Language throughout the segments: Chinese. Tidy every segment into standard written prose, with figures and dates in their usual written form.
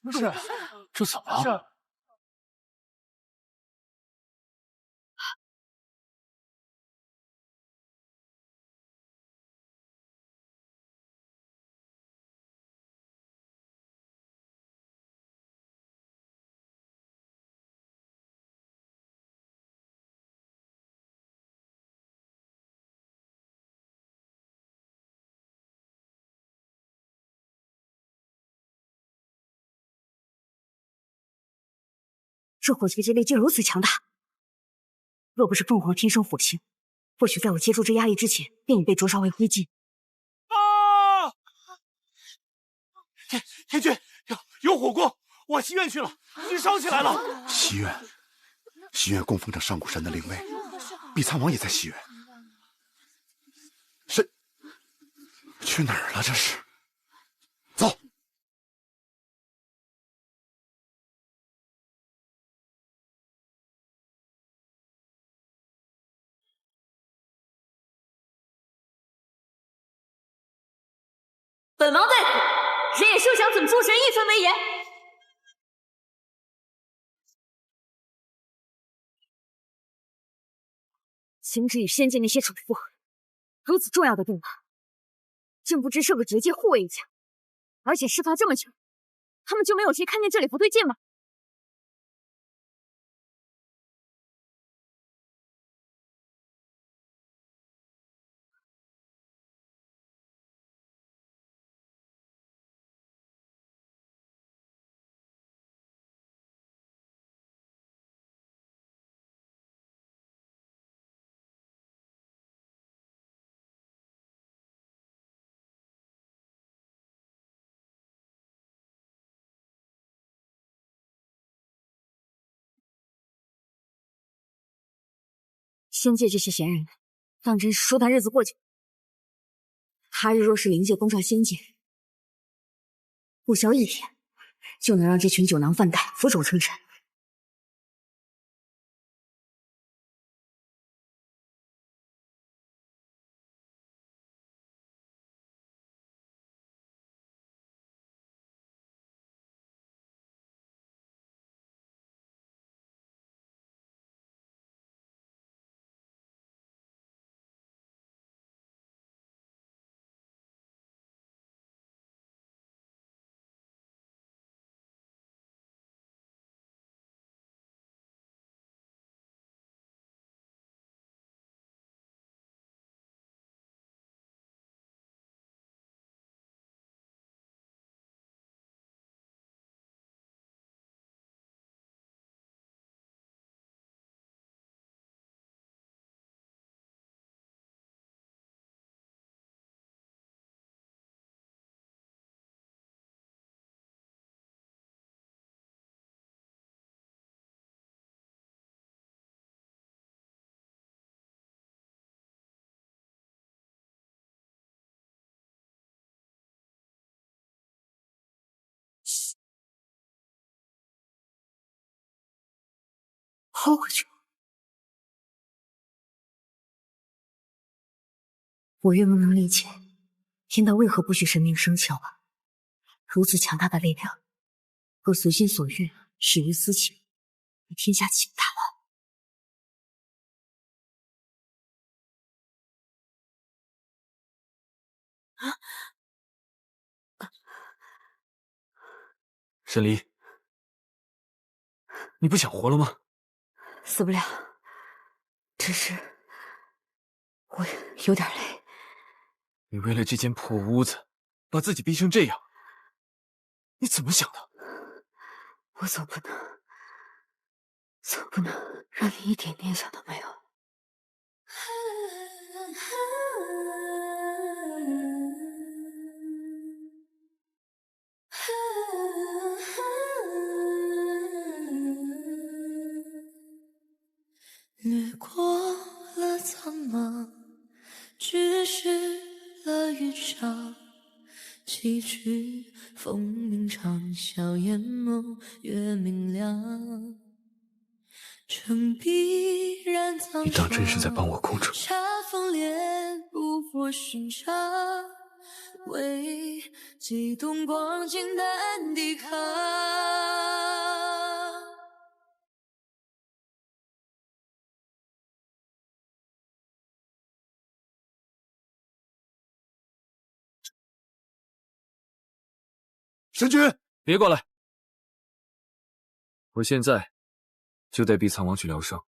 不是，这怎么了？这火劫之力竟如此强大，若不是凤凰天生火星，或许在我接触这压力之前，便已被灼烧为灰烬。啊！天君，有火光，往西院去了，已经烧起来了。西院供奉着上古神的灵位，碧苍王也在西院。神去哪儿了？这是？走。本王在此，谁也休想怎诸神一分为言。星之与仙界那些蠢妇，如此重要的地方，竟不知设个结界护卫一下，而且事发这么久，他们就没有谁看见这里不对劲吗？仙界这些闲人，当真是说大日子过久。他日若是灵界攻上仙界，不消一天，就能让这群酒囊饭袋俯首称臣。后去。我越不能理解，天道为何不许神明生巧啊？如此强大的力量，若随心所欲使于私情，那天下岂不大乱？沈离，你不想活了吗？死不了，只是我有点累。你为了这间破屋子，把自己逼成这样，你怎么想的？我总不能让你一点念想都没有。过了苍茫，只是了云上。崎岖风鸣长啸，眼眸越明亮。城壁染苍霜，你当真是在帮我公主？恰逢脸不复寻常，为激动光景难抵抗。神君，别过来！我现在就带碧苍王去疗伤。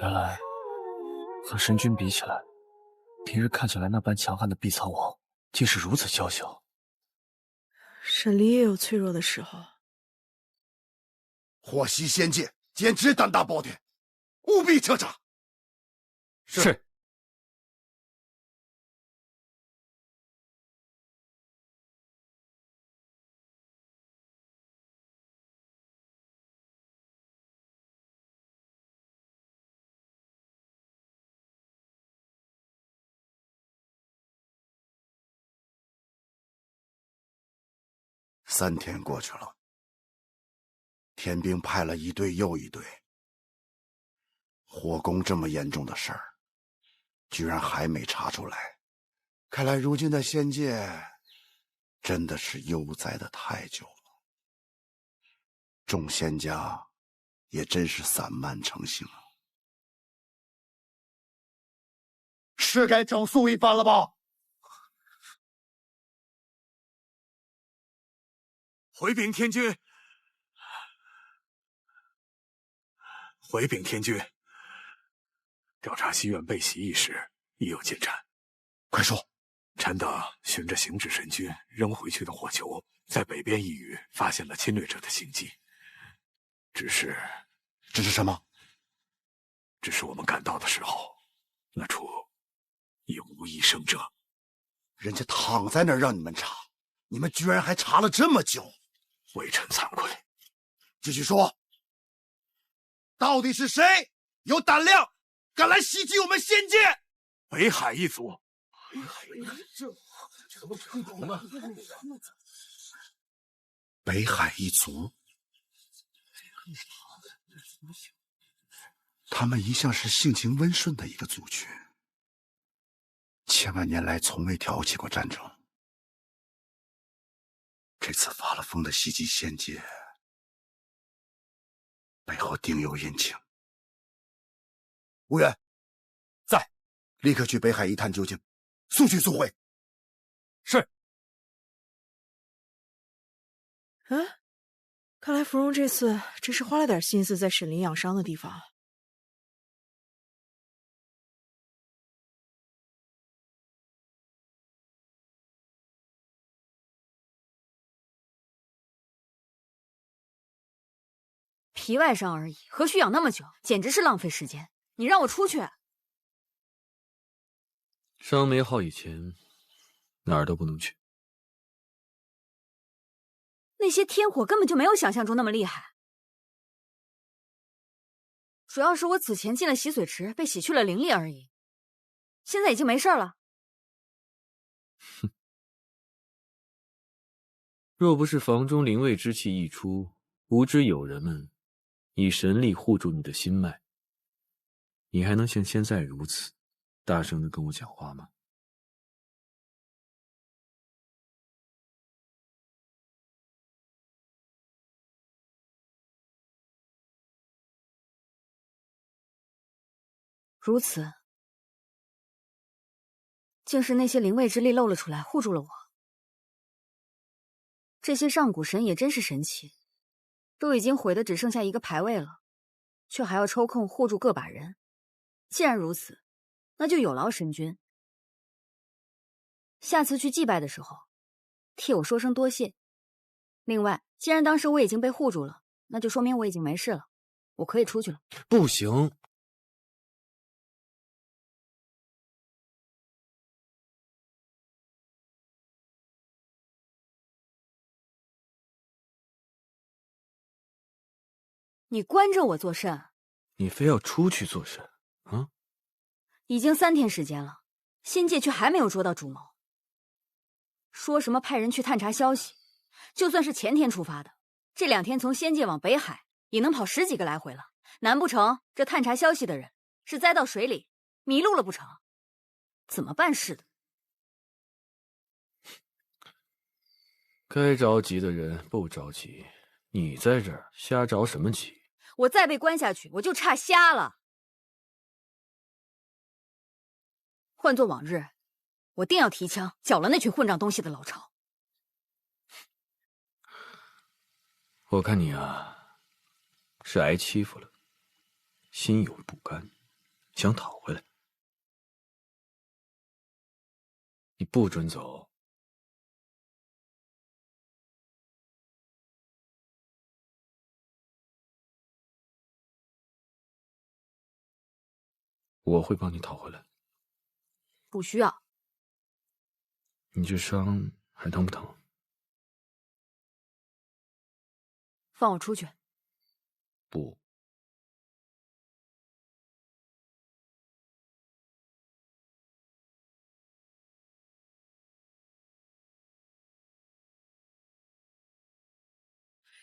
原来和神君比起来，平日看起来那般强悍的碧苍王，竟是如此娇小。沈离也有脆弱的时候。火袭仙界，简直胆大包天，务必彻查。是。3天过去了，天兵派了一队又一队，火攻这么严重的事儿，居然还没查出来。看来如今的仙界真的是悠哉的太久了，众仙家也真是散漫成性了。是该整肃一番了吧？回禀天君，回禀天君，调查西院被袭一事已有进展。快说！臣等循着行止神君扔回去的火球，在北边一隅发现了侵略者的行迹。只是什么？只是我们赶到的时候，那处已无一生者。人家躺在那儿让你们查，你们居然还查了这么久。微臣惭愧。继续说，到底是谁有胆量敢来袭击我们仙界？北海一族。北海一族，他们一向是性情温顺的一个族群，千万年来从未挑起过战争。这次发了疯的袭击仙界，背后定有隐情。无远，在，立刻去北海一探究竟，速去速回。是。看来芙蓉这次真是花了点心思在沈林养伤的地方。皮外伤而已，何须养那么久？简直是浪费时间！你让我出去！伤没好以前，哪儿都不能去。那些天火根本就没有想象中那么厉害，主要是我此前进了洗髓池，被洗去了灵力而已。现在已经没事了。哼，若不是房中灵位之气溢出，无知友人们以神力护住你的心脉，你还能像现在如此大声的跟我讲话吗？如此，竟是那些灵位之力露了出来，护住了我。这些上古神也真是神奇，都已经毁的只剩下一个牌位了，却还要抽空护住个把人。既然如此，那就有劳神君下次去祭拜的时候，替我说声多谢。另外，既然当时我已经被护住了，那就说明我已经没事了，我可以出去了。不行。你关着我做甚？你非要出去做甚？啊？已经3天时间了，仙界却还没有捉到主谋。说什么派人去探查消息，就算是前天出发的，这2天从仙界往北海也能跑10几个来回了。难不成这探查消息的人是栽到水里迷路了不成？怎么办事的？该着急的人不着急，你在这儿瞎着什么急？我再被关下去，我就差瞎了。换作往日，我定要提枪剿了那群混账东西的老巢。我看你啊，是挨欺负了，心有不甘，想讨回来。你不准走。我会帮你讨回来。不需要。你这伤还疼不疼？放我出去。不。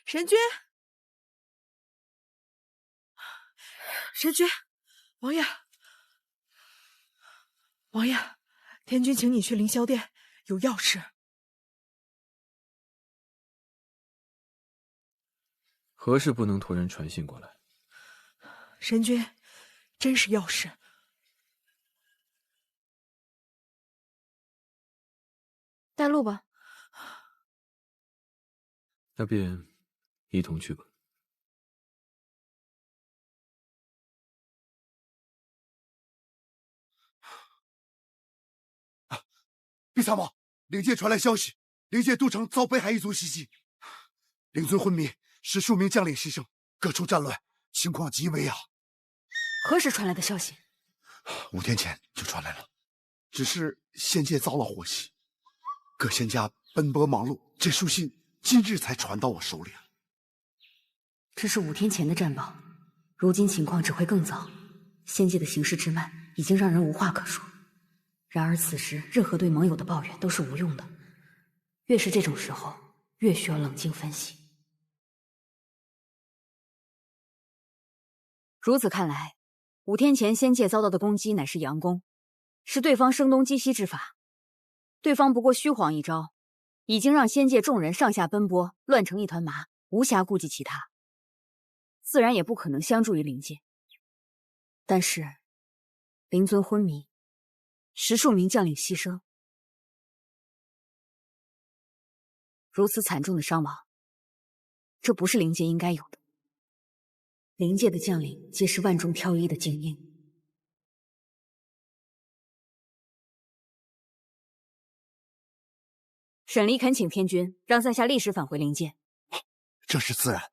神君，神君，王爷，王爷，天君请你去凌霄殿，有要事。何事不能托人传信过来？神君，真是要事。带路吧。那便一同去吧。陛下妈，灵界传来消息，灵界都城遭北海一族袭击，灵尊昏迷，使数名将领牺牲，各处战乱，情况极危啊！何时传来的消息？5天前就传来了，只是仙界遭了祸袭，各仙家奔波忙碌，这书信今日才传到我手里。这是5天前的战报，如今情况只会更糟。仙界的形势之慢，已经让人无话可说。然而此时，任何对盟友的抱怨都是无用的。越是这种时候，越需要冷静分析。如此看来，5天前仙界遭到的攻击乃是佯攻，是对方声东击西之法。对方不过虚晃一招，已经让仙界众人上下奔波，乱成一团麻，无暇顾及其他。自然也不可能相助于灵界。但是，灵尊昏迷，10数名将领牺牲，如此惨重的伤亡，这不是灵界应该有的。灵界的将领皆是万中挑一的精英。沈离恳请天君让在下立时返回灵界。这是自然。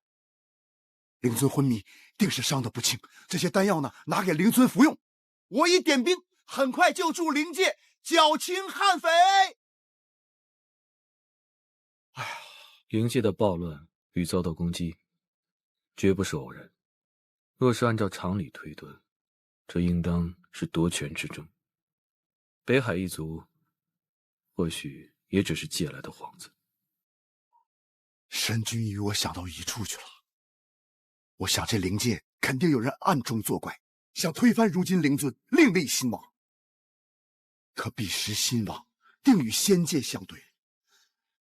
灵尊昏迷，定是伤得不轻。这些丹药呢，拿给灵尊服用。我已点兵，很快就助灵界剿清悍匪。哎呀，灵界的暴乱与遭到攻击，绝不是偶然。若是按照常理推断，这应当是夺权之争。北海一族，或许也只是借来的幌子。神君与我想到一处去了。我想这灵界肯定有人暗中作怪，想推翻如今灵尊，另立新王。可彼时新王定与仙界相对，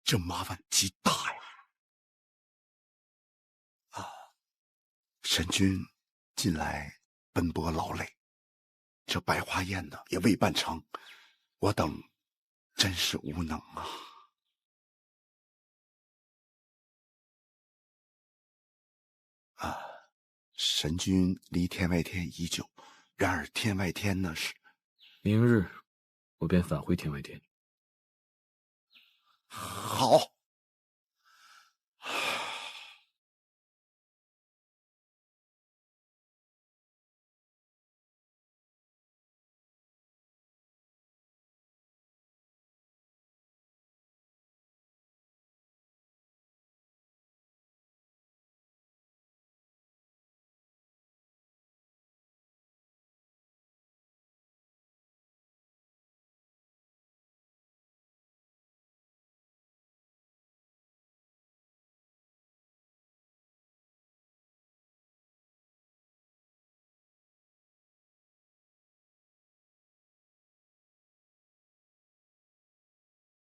这麻烦极大呀！啊，神君近来奔波劳累，这百花宴呢也未办成，我等真是无能啊！神君离天外天已久，然而天外天呢是……明日我便返回天外天。好。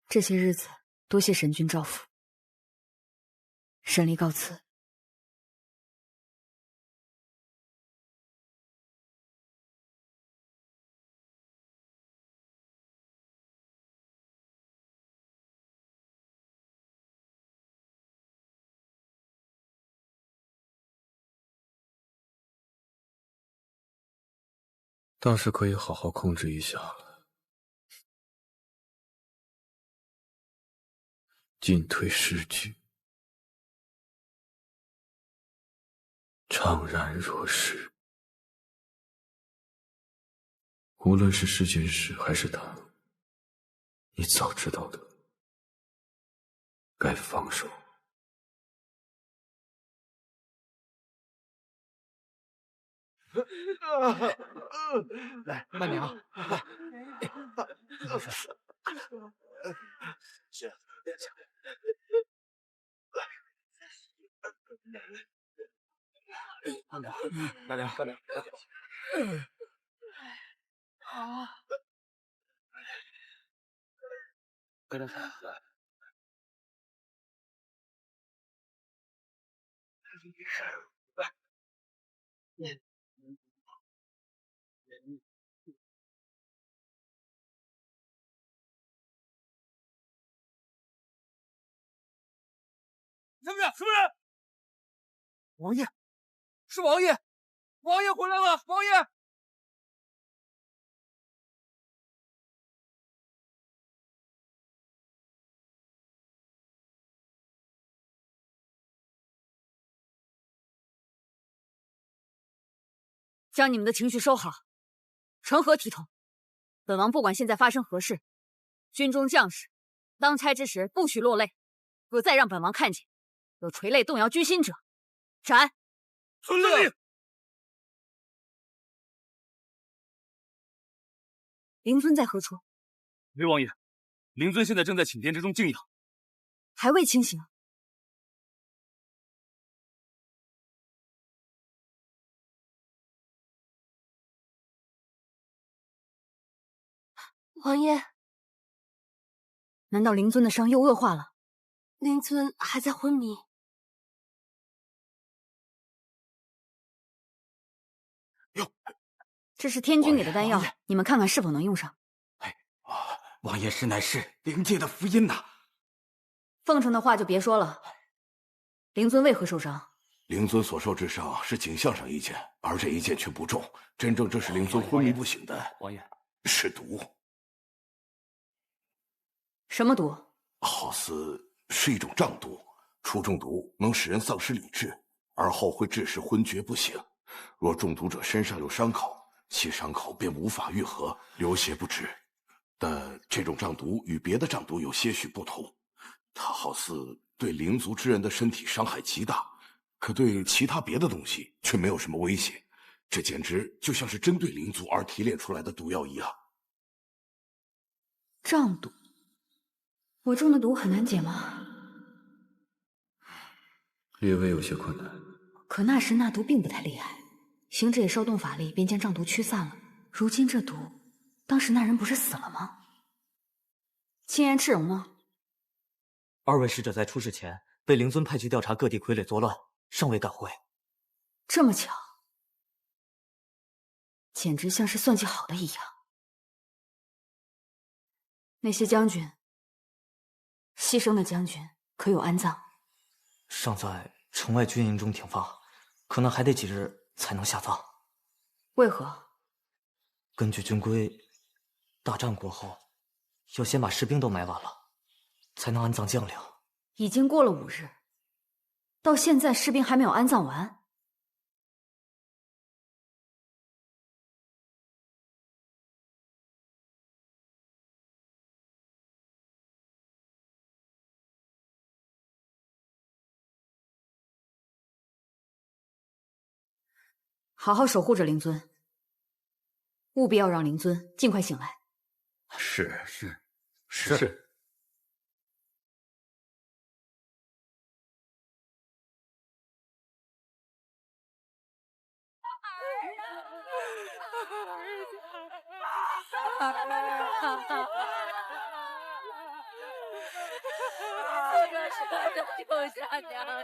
这些日子多谢神君照拂，神力告辞。倒是可以好好控制一下了。进退失据，怅然若失。无论是世间事还是他，你早知道的，该放手。来，慢点啊！来，是，慢点，慢点，慢点，啊！跟着他来。什么人？什么人？王爷，是王爷！王爷回来了！王爷！将你们的情绪收好，成何体统？本王不管现在发生何事，军中将士当差之时不许落泪。若再让本王看见有垂泪动摇军心者，斩！遵令。灵尊在何处？回王爷，灵尊现在正在寝殿之中静养，还未清醒。王爷，难道灵尊的伤又恶化了？灵尊还在昏迷。这是天君给的丹药，你们看看是否能用上。王爷实乃是灵界的福音呐！奉承的话就别说了。灵尊为何受伤？灵尊所受之伤是颈项上一剑，而这一剑却不重，真正致使灵尊昏迷不醒的，王爷是毒。什么毒？好似是一种瘴毒，初中毒能使人丧失理智，而后会致使昏厥不醒。若中毒者身上有伤口，其伤口便无法愈合，流血不止。但这种瘴毒与别的瘴毒有些许不同，它好似对灵族之人的身体伤害极大，可对其他别的东西却没有什么威胁。这简直就像是针对灵族而提炼出来的毒药一样。瘴毒，我中的毒很难解吗？略微有些困难。可那时那毒并不太厉害，行者也稍动法力便将瘴毒驱散了。如今这毒，当时那人不是死了吗？青颜赤荣呢？二位使者在出事前被灵尊派去调查各地傀儡作乱，尚未赶回。这么巧，简直像是算计好的一样。那些将军，牺牲的将军可有安葬？尚在城外军营中停放，可能还得几日才能下葬。为何？根据军规，大战过后要先把士兵都埋完了，才能安葬将领。已经过了5日，到现在士兵还没有安葬完。好好守护着灵尊，务必要让灵尊尽快醒来。是。救下娘儿！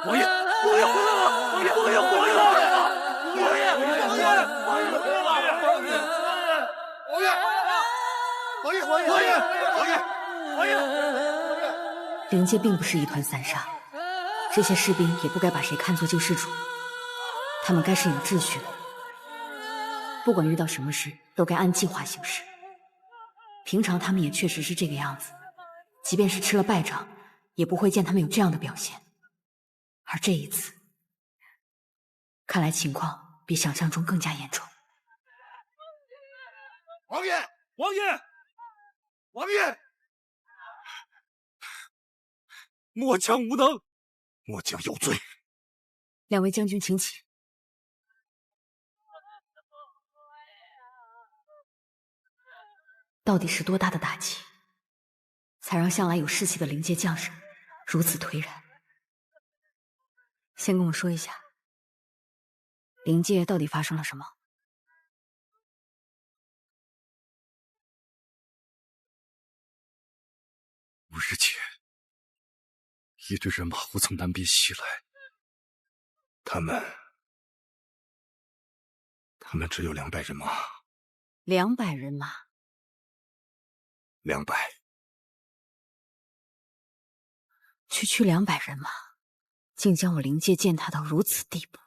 王爷回来了！王爷回来了！王爷回来了！灵界并不是一团散沙，这些士兵也不该把谁看作救世主，他们该是有秩序的，不管遇到什么事都该按计划行事。平常他们也确实是这个样子，即便是吃了败仗，也不会见他们有这样的表现。而这一次，看来情况比想象中更加严重。王爷！末将无能，末将有罪。2位将军请起。到底是多大的打击，才让向来有士气的灵界将士如此颓然？先跟我说一下，灵界到底发生了什么？5日前，一队人马虎从南边袭来，他们只有200人马。200人马？200。区200人马，竟将我灵界践踏到如此地步。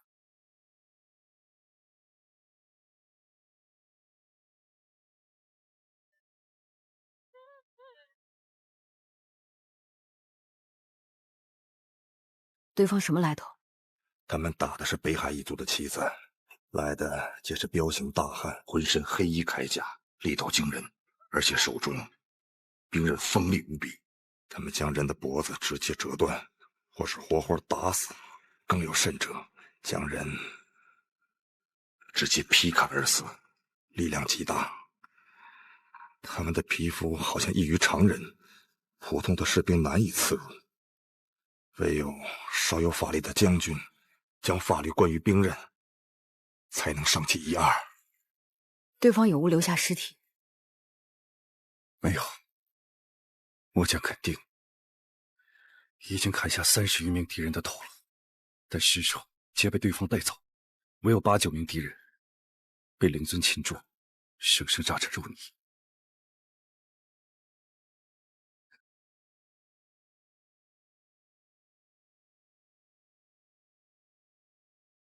对方什么来头？他们打的是北海一族的旗子，来的皆是彪形大汉，浑身黑衣铠甲，力道惊人，而且手中兵刃锋利无比。他们将人的脖子直接折断，或是活活打死，更有甚者，将人直接劈砍而死，力量极大。他们的皮肤好像异于常人，普通的士兵难以刺入。唯有稍有法力的将军，将法律冠于兵刃，才能伤其一二。对方有无留下尸体？没有。末将肯定，已经砍下30余名敌人的头了，但尸首皆被对方带走，唯有8、9名敌人被灵尊擒住，生生炸成肉泥。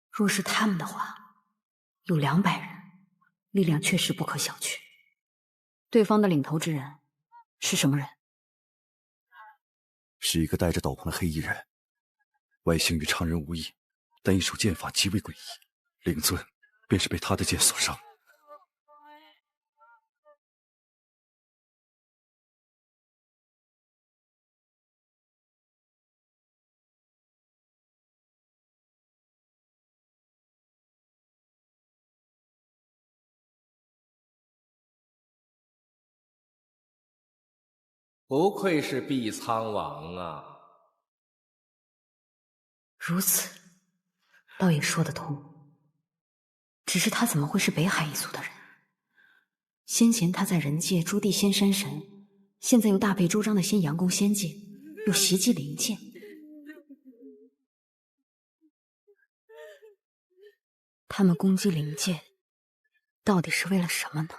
若是他们的话，有200人，力量确实不可小觑。对方的领头之人是什么人？是一个戴着斗篷的黑衣人，外形与常人无异，但一手剑法极为诡异。灵尊便是被他的剑所伤。不愧是碧苍王啊！如此，倒也说得通。只是他怎么会是北海一族的人？先前他在人界诛地仙山神，现在又大费周章的先佯攻仙界，又袭击灵界。他们攻击灵界，到底是为了什么呢？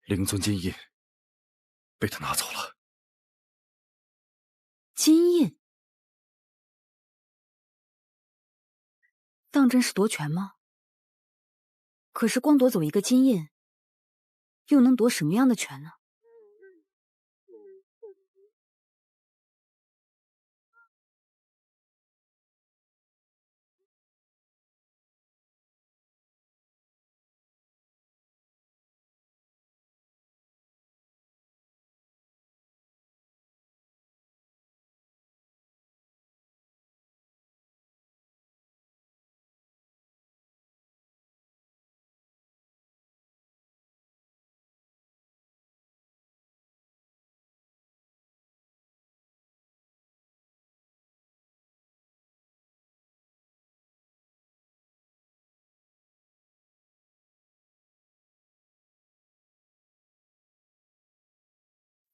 灵尊金印被他拿走了。金印？当真是夺权吗？可是光夺走一个金印，又能夺什么样的权呢？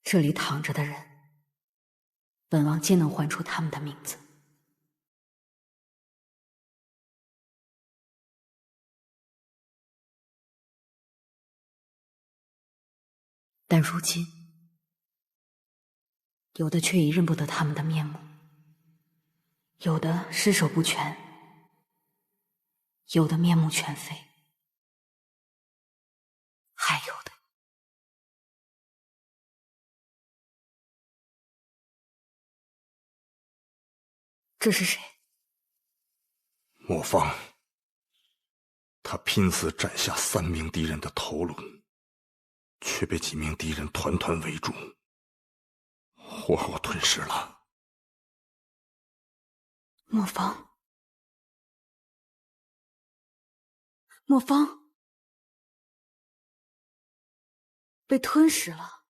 这里躺着的人，本王皆能唤出他们的名字。但如今，有的却已认不得他们的面目，有的尸首不全，有的面目全非，还有的……这是谁？莫方，他拼死斩下3名敌人的头颅，却被几名敌人团团围住，活活吞噬了。莫方，莫方被吞噬了。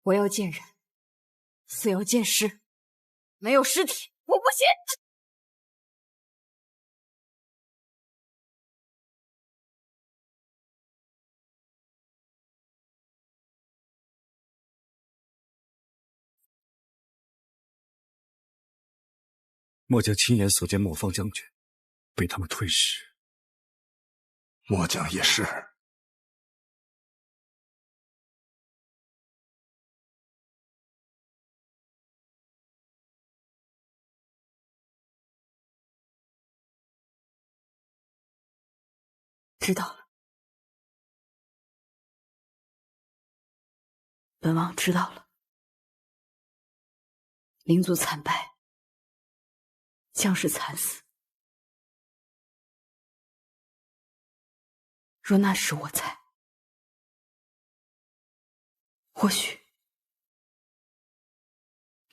我要见人，死要见尸，没有尸体我不信。末将亲眼所见莫方将军被他们吞噬。末将也是。知道了，本王知道了。灵族惨败，将士惨死。若那时我在，或许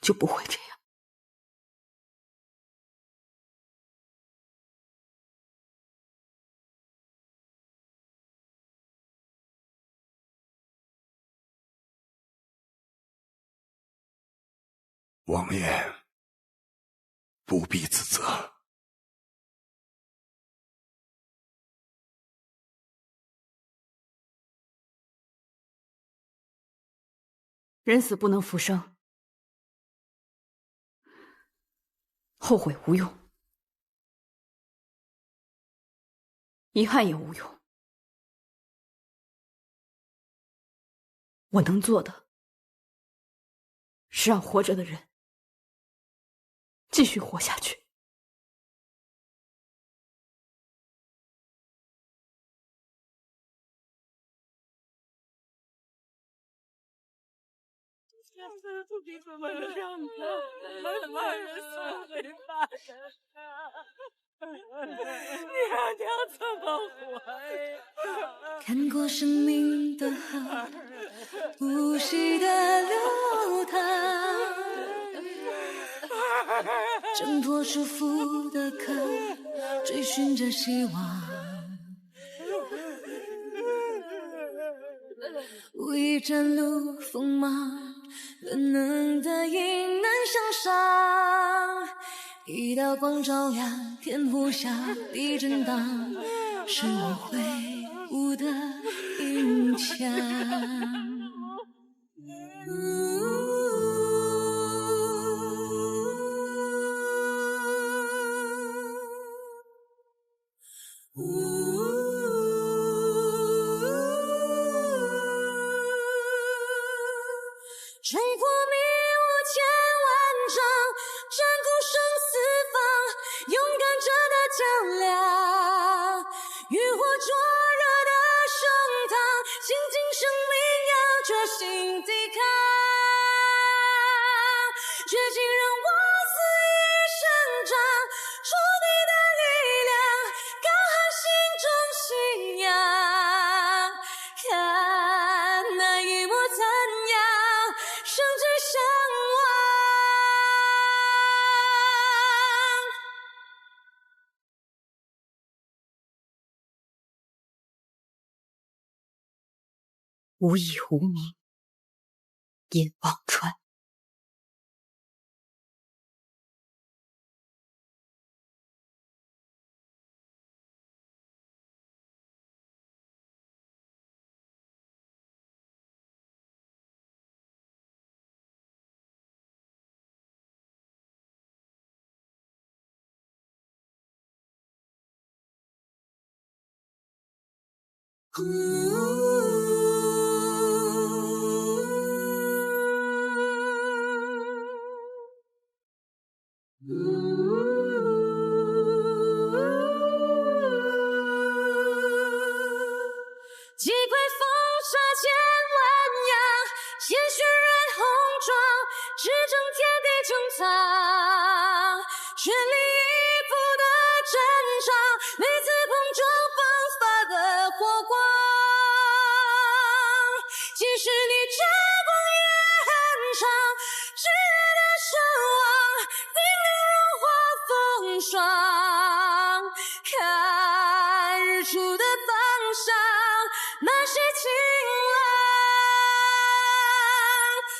就不会这样。王爷不必自责。人死不能复生，后悔无用，遗憾也无用。我能做的是让活着的人继续活下去。下次注定怎么样的？2人死会发生你让娘怎么活？看过生命的河，无息的流淌，挣脱束缚的壳，追寻着希望。无意展露锋芒，本能的迎难向上，一道光照亮天幕下地震荡，是我挥舞的银枪。追过迷雾千万丈，战鼓声四方，勇敢者的较量，浴火灼热的胸膛，倾尽生命要决心抵抗，绝境让我肆意生长，触底的力量，高喊心中信仰，看那一抹残阳，生之向往。无以无名，燕王川。击溃风沙千万洋，鲜血染红妆，只争天地穹苍，全力以赴的战场，每次碰撞迸发的火光，即使你战光也很长，炽热的守望，冰流融化风霜，看日出的方向，满是晴朗，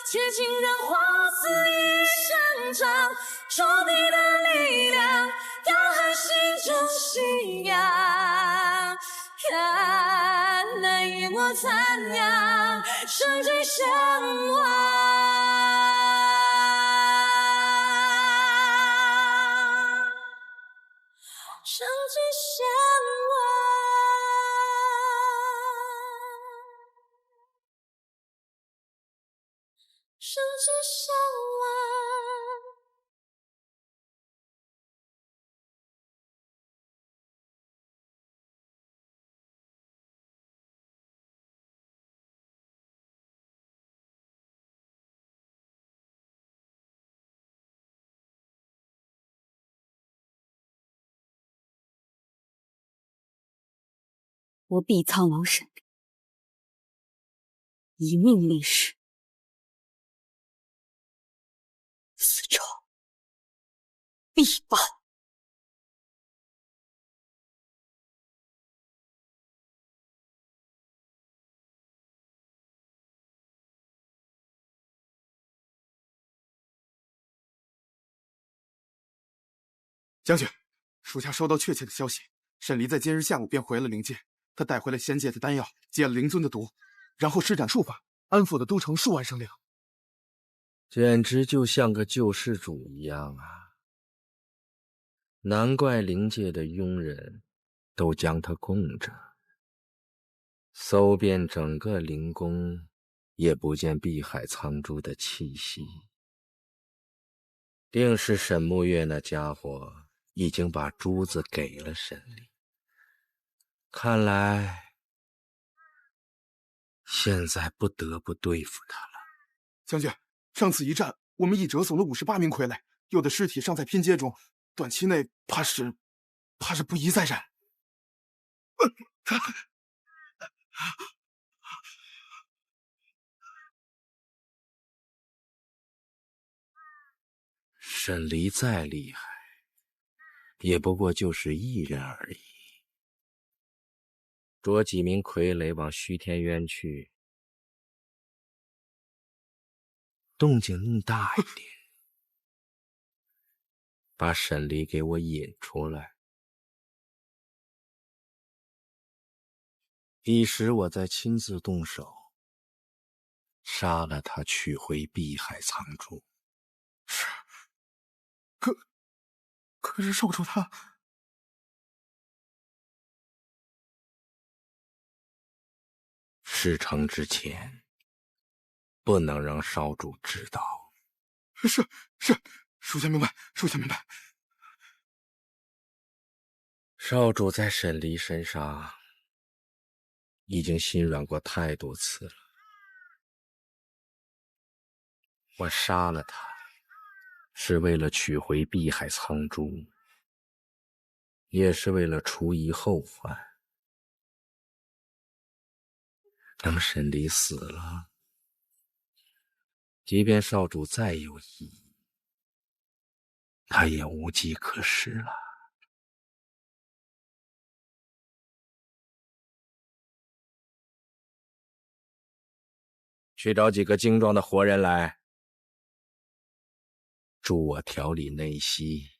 绝情让花肆意生长，触底的力量，高喊心中信仰，看那一抹残阳，生之向往。生之向往，生之向往。我必苍王审理，以命立誓，此仇必报。将军，属下收到确切的消息，沈离在今日下午便回了灵界。他带回了仙界的丹药，解了灵尊的毒，然后施展术法，安抚了都城数万生灵。简直就像个救世主一样啊！难怪灵界的庸人都将他供着，搜遍整个灵宫，也不见碧海苍珠的气息。定是沈沐月那家伙已经把珠子给了沈离。看来现在不得不对付他了。将军，上次一战，我们已折损了58名傀儡，有的尸体尚在拼接中，短期内怕是不宜再战。沈离再厉害，也不过就是一人而已。捉几名傀儡往虚天渊去，动静弄大一点，把沈离给我引出来。一时我再亲自动手，杀了他，取回碧海苍珠。是，可是守住他。事成之前，不能让少主知道。是，属下明白，属下明白。少主在沈离身上已经心软过太多次了。我杀了他，是为了取回碧海苍珠，也是为了除疑后患。等沈离死了，即便少主再有异议，他也无计可施了。去找几个精壮的活人来，助我调理内息。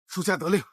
属下得令。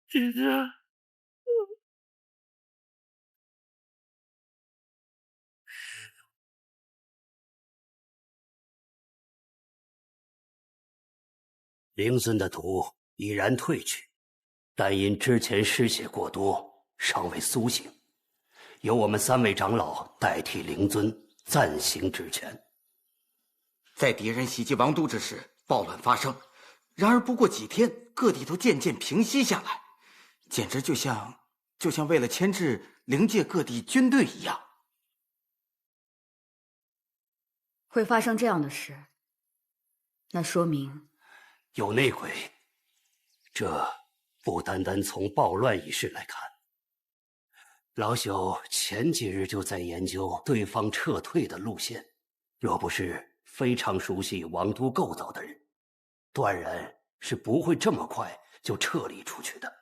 姐姐，灵尊的毒已然退去，但因之前失血过多，尚未苏醒，由我们3位长老代替灵尊暂行职权。在敌人袭击王都之时，暴乱发生，然而不过几天，各地都渐渐平息下来，简直就像为了牵制灵界各地军队一样。会发生这样的事，那说明有内鬼。这不单单从暴乱一事来看，老朽前几日就在研究对方撤退的路线，若不是非常熟悉王都构造的人，断然是不会这么快就撤离出去的。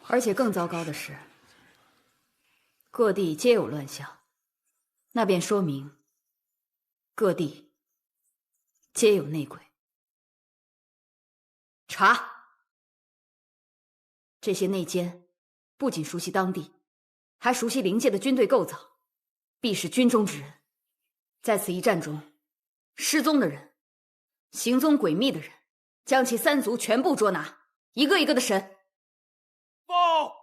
而且更糟糕的是，各地皆有乱象，那便说明各地皆有内鬼。查！这些内奸不仅熟悉当地，还熟悉灵界的军队构造，必是军中之人。在此一战中，失踪的人、行踪诡秘的人，将其3族全部捉拿，一个一个的审。报！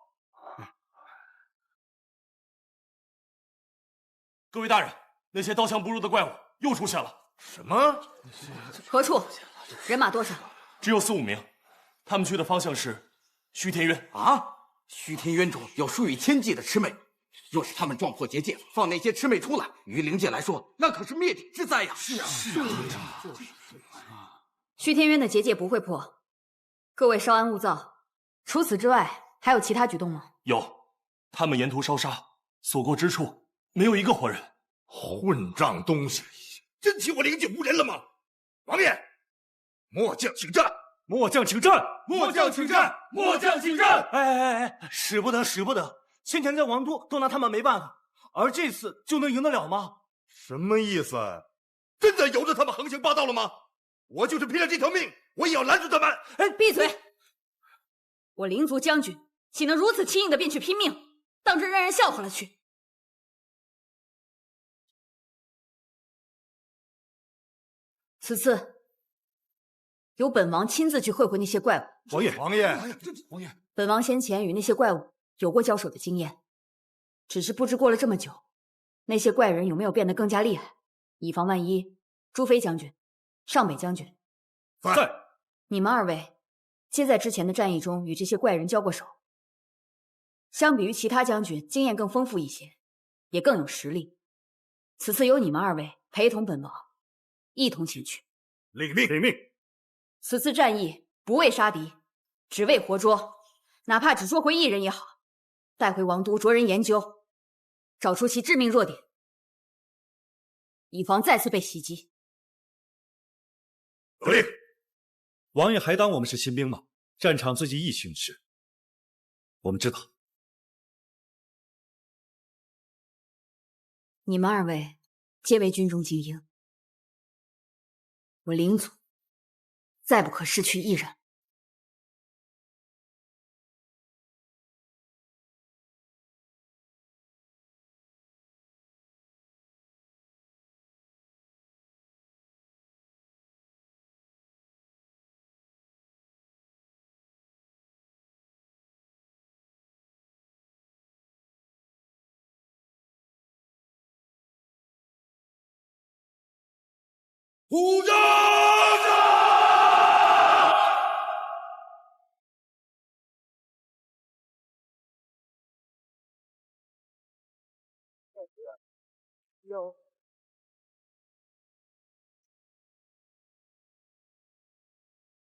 各位大人，那些刀枪不入的怪物又出现了。什么？何处？人马多少？只有4、5名，他们去的方向是虚天渊。啊！虚天渊中有数以千计的魑魅，若是他们撞破结界，放那些魑魅出来，于灵界来说，那可是灭顶之灾呀！是啊。虚天渊的结界不会破，各位稍安勿躁。除此之外，还有其他举动吗？有，他们沿途烧杀，所过之处没有一个活人。混账东西，真欺我灵界无人了吗？王爷，末将请战！末将请战！末将请战！末将请战！哎，使不得，使不得！先前在王都都拿他们没办法，而这次就能赢得了吗？什么意思？真的由着他们横行霸道了吗？我就是拼了这条命，我也要拦住他们！哎，闭嘴！我灵族将军岂能如此轻易的便去拼命，当真让人笑话了去？此次由本王亲自去会会那些怪物。王爷，王爷，王爷，本王先前与那些怪物有过交手的经验，只是不知过了这么久，那些怪人有没有变得更加厉害，以防万一。朱飞将军、尚北将军，在。你们2位皆在之前的战役中与这些怪人交过手，相比于其他将军，经验更丰富一些，也更有实力。此次由你们2位陪同本王，一同前去。领命，领命。此次战役不为杀敌，只为活捉，哪怕只捉回1人也好，带回王都，着人研究，找出其致命弱点，以防再次被袭击。得令。王爷还当我们是新兵吗？战场最近疫情时，我们知道。你们2位皆为军中精英，我灵族再不可失去1人。虎将！有。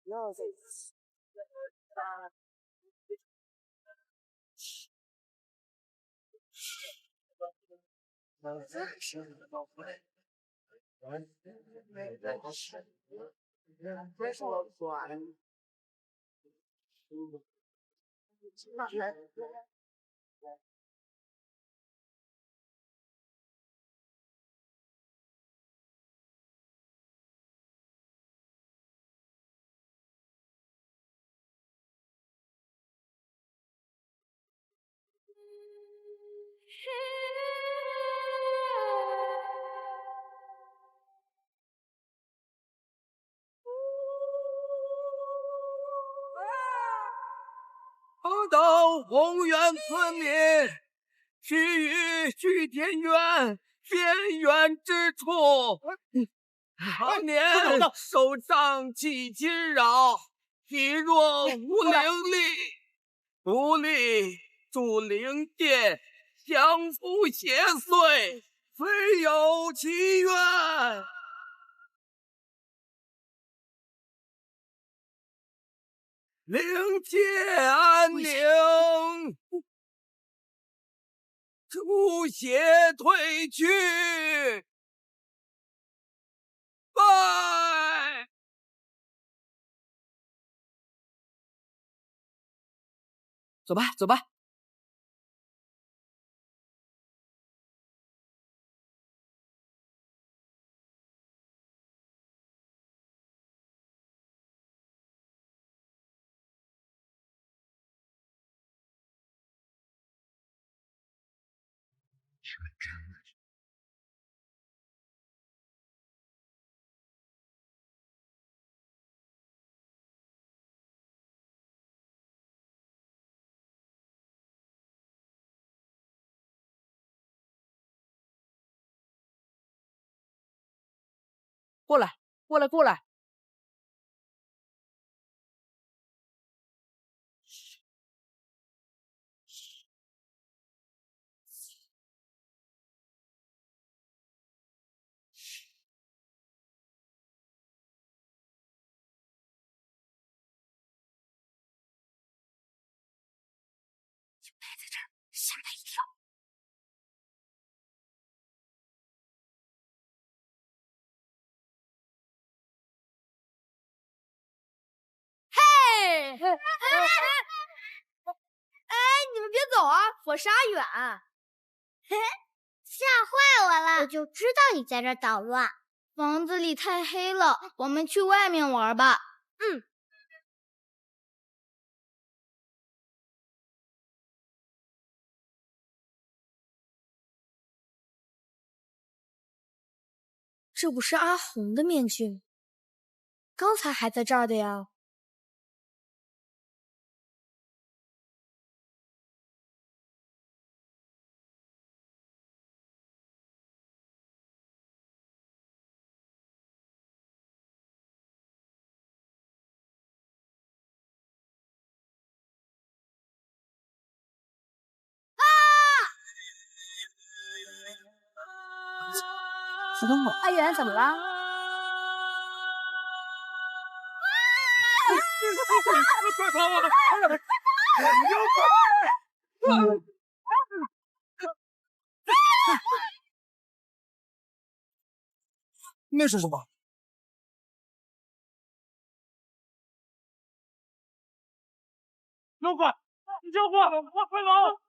要这次。朋到宏远村民，须臾去田园，边远之处。常年手上气侵扰，体弱无灵力，不利助灵殿降服邪祟，非有其愿。灵界安宁，出血退去，拜。走吧，走吧。过来，过来，过来！就待在这儿，吓他一跳。嘿，哎，你们别走啊，火杀远。嘿嘿，吓坏我了！我就知道你在这捣乱。房子里太黑了，我们去外面玩吧。嗯。这不是阿红的面具，刚才还在这儿的呀。阿元怎么了？快跑啊！那是什么？老板，救我！快跑！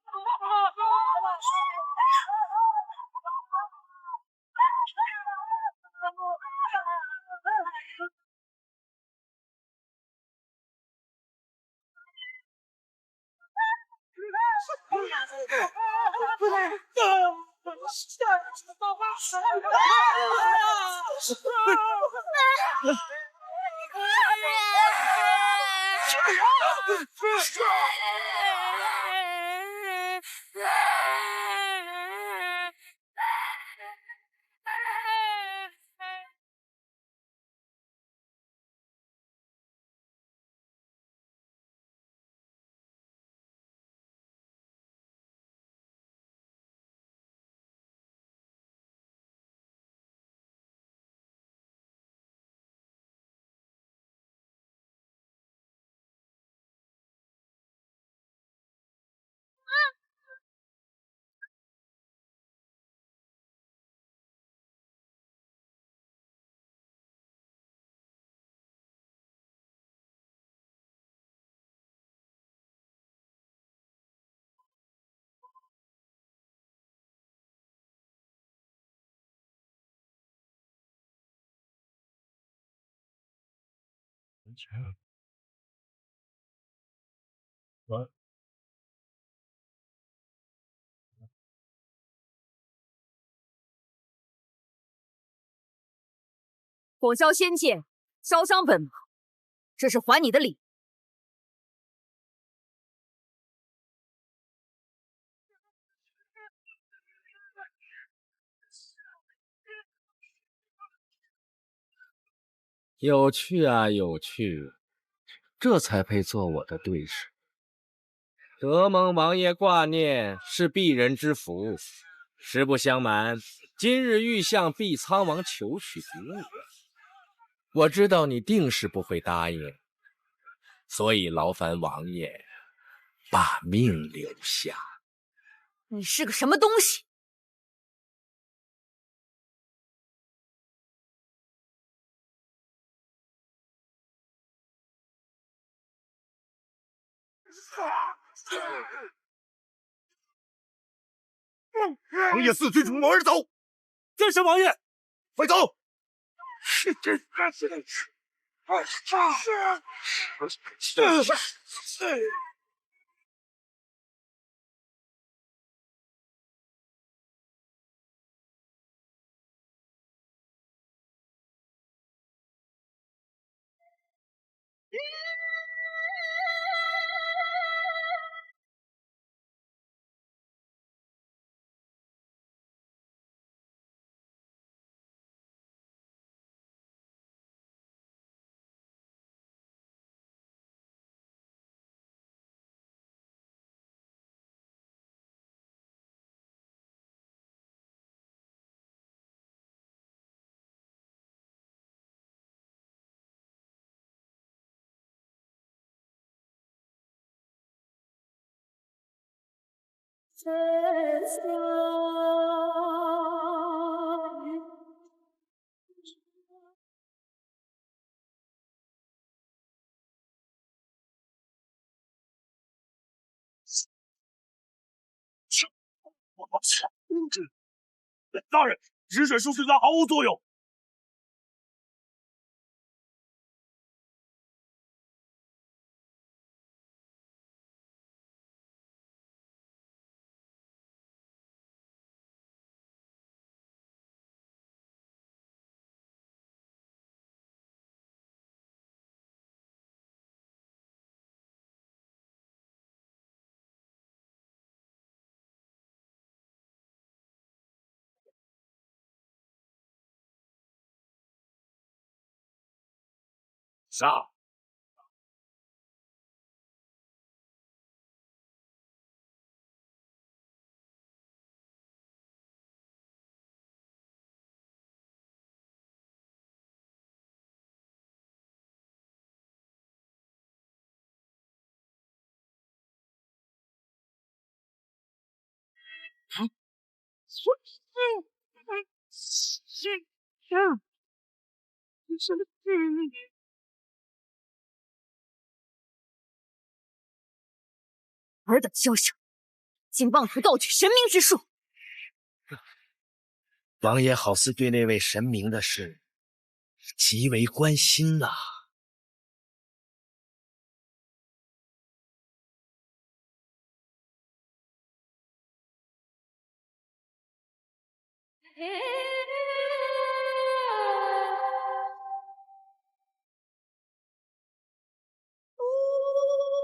火烧仙界，烧伤本王，这是还你的礼。有趣啊，有趣，这才配做我的对手。德蒙王爷挂念是鄙人之福，实不相瞒，今日欲向毕苍王求取别人，我知道你定是不会答应，所以劳烦王爷把命留下。你是个什么东西？王爷4军从某儿走，这是王爷，快走！大人，止水术对他毫无作用。杀！尔等宵小，竟妄图盗取神明之术！王爷好似对那位神明的事极为关心呐。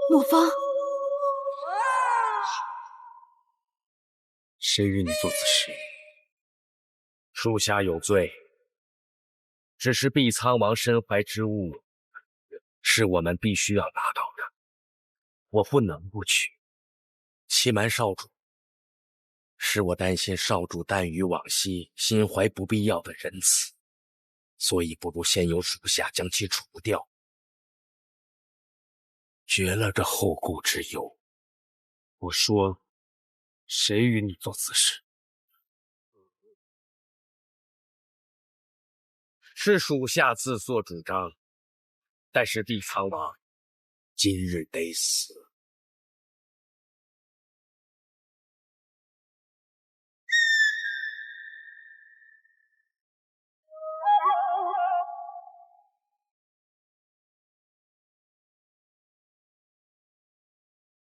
莫方，谁与你做此事？属下有罪，只是碧苍王身怀之物，是我们必须要拿到的，我不能不取。欺瞒少主，是我担心少主耽于往昔，心怀不必要的仁慈，所以不如先由属下将其除掉，绝了这后顾之忧。我说，谁与你做此事？是属下自作主张，但是碧苍王今日得死。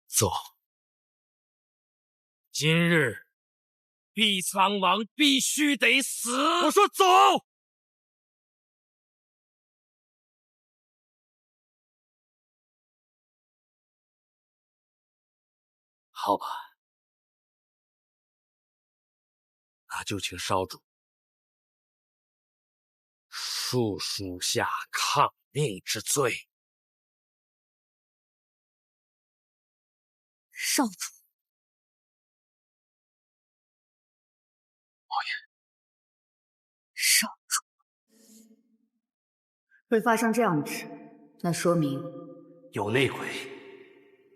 走，今日碧苍王必须得死！我说走！好吧，那就请少主恕属下抗命之罪。少主，王爷，少主，会发生这样的事，那说明有内鬼。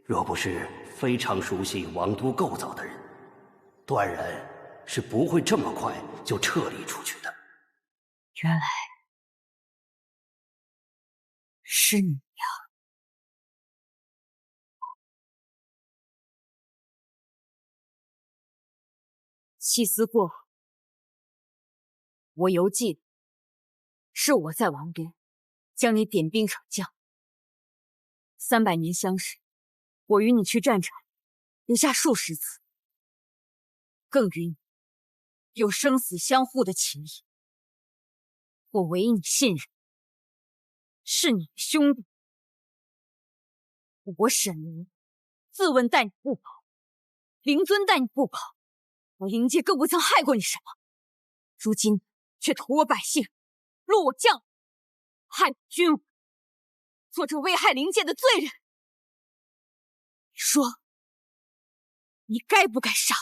若不是非常熟悉王都构造的人，断然是不会这么快就撤离出去的。原来是你呀！细思过后，我犹记得，是我在王边将你点兵上将。300年相识，我与你去战场，留下数十次，更与你有生死相护的情谊。我唯你信任，是你的兄弟。我沈宁自问待你不薄，灵尊待你不薄，我灵界更不曾害过你什么，如今却屠我百姓，戮我将，害我君王，做这危害灵界的罪人。你说，你该不该杀？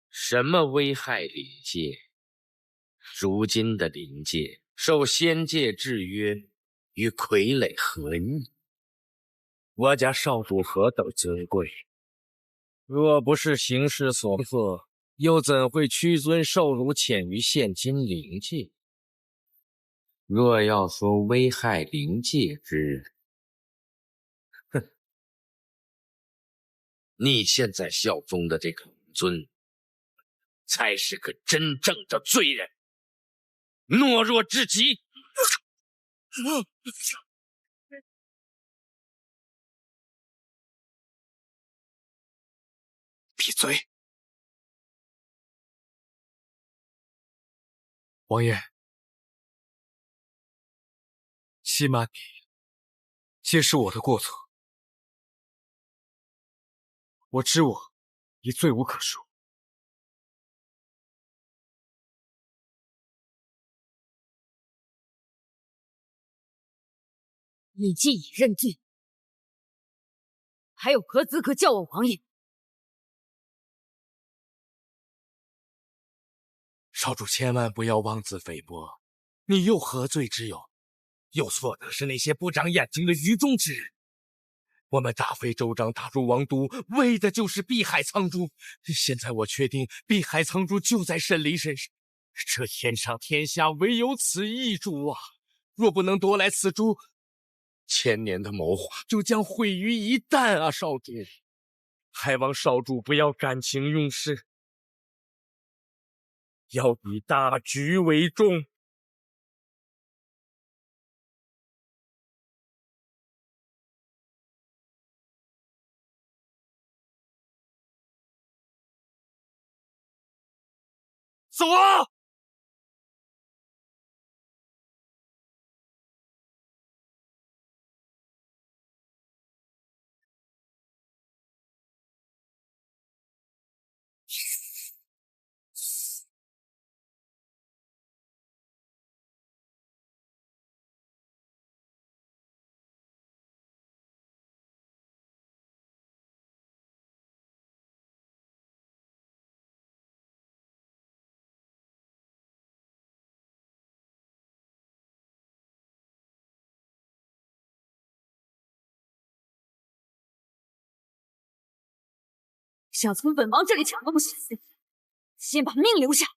什么危害灵界？如今的灵界受仙界制约，与傀儡何异？我家少主何等尊贵，若不是形势所迫，又怎会屈尊受辱潜于现今灵界？若要说危害灵界之人，哼，你现在效忠的这个灵尊，才是个真正的罪人，懦弱至极。闭嘴！王爷，欺瞒你，皆是我的过错。我知我已罪无可恕。你既已认罪，还有何资格叫我王爷？少主千万不要妄自菲薄，你又何罪之有？有错的是那些不长眼睛的愚忠之人。我们大费周章打入王都，为的就是碧海苍珠。现在我确定碧海苍珠就在沈离身上，这天上天下唯有此一珠啊！若不能夺来此珠，千年的谋划就将毁于一旦啊！少主，还望少主不要感情用事，要以大局为重。走啊！想从本王这里抢东西，先把命留下。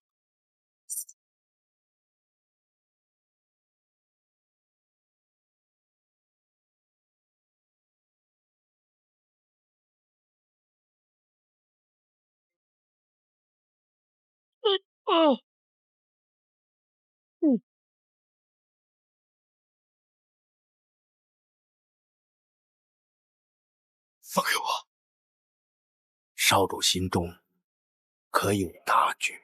放给我，少主心中可有大局？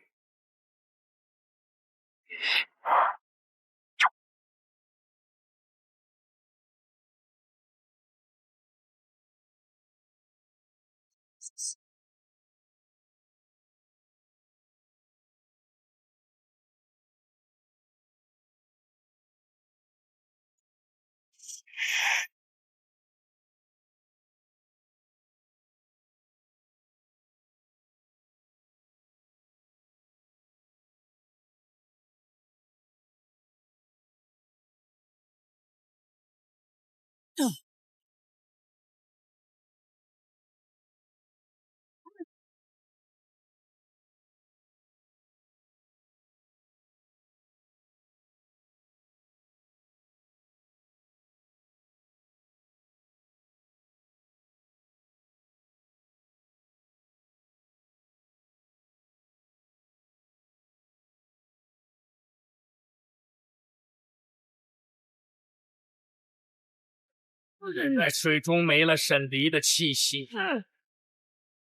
在水中没了沈离的气息，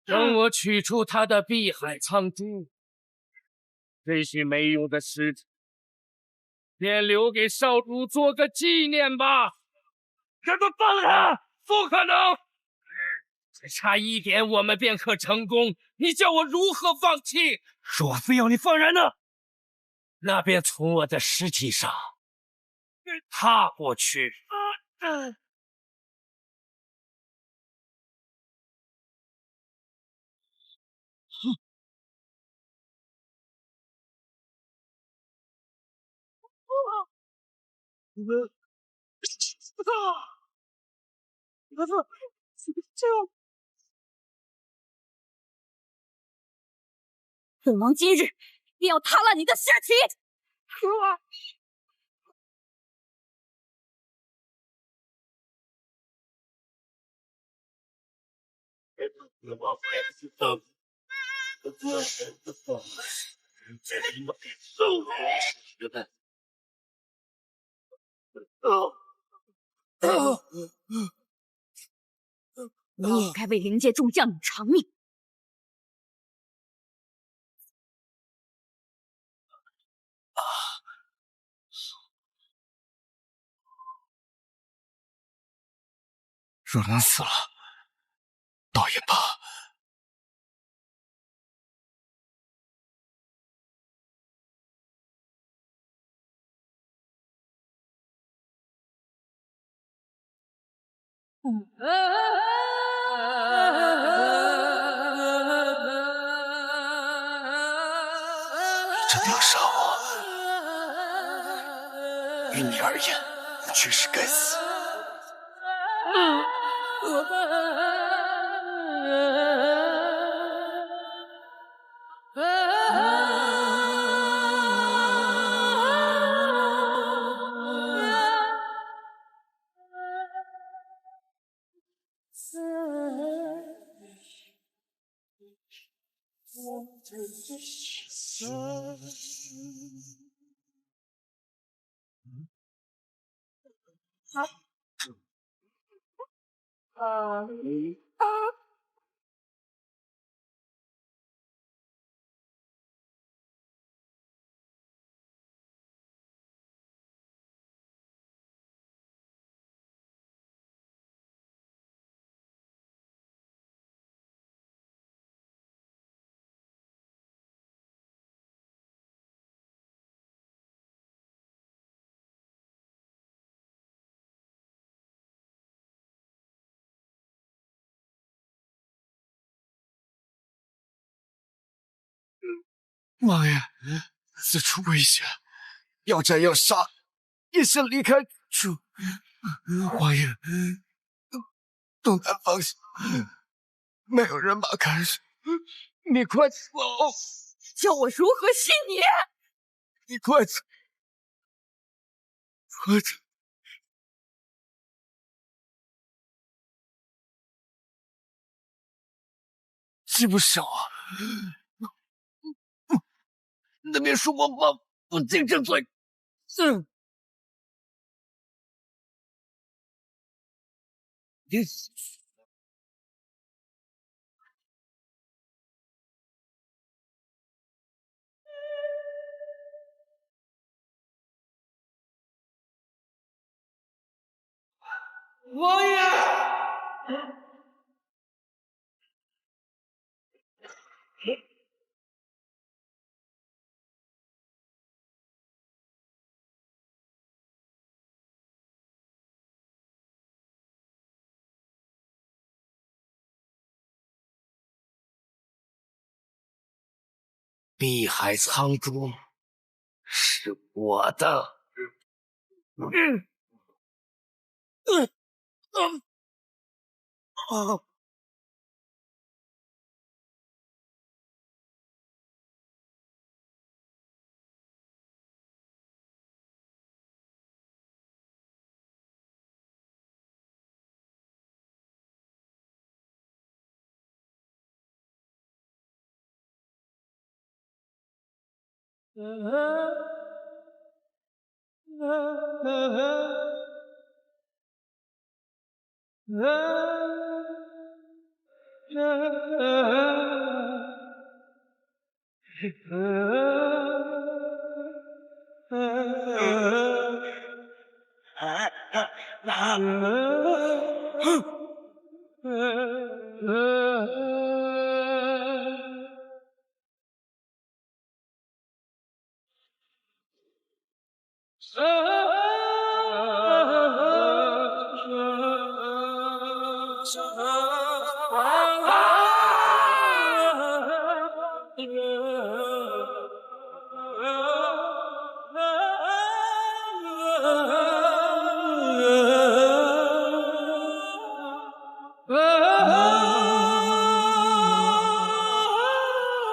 等我取出他的碧海苍珠，这许没用的时辰，便留给少主做个纪念吧。给我放他！不可能！只差一点，我们便可成功。你叫我如何放弃？若非要你放人呢，那便从我的尸体上踏过去。本王今日便要踏烂你的尸体！你也该为灵界众将领偿命。若能死了，倒也罢。真的要杀我？于你而言，那确实该死。王爷，此处危险，要斩要杀，也想离开此处。王爷，东南方向没有人马看守，你快走！叫我如何信你？你快走！快走！这不少啊！那边说我妈不敬这罪。你王爷。碧海苍珠是我的。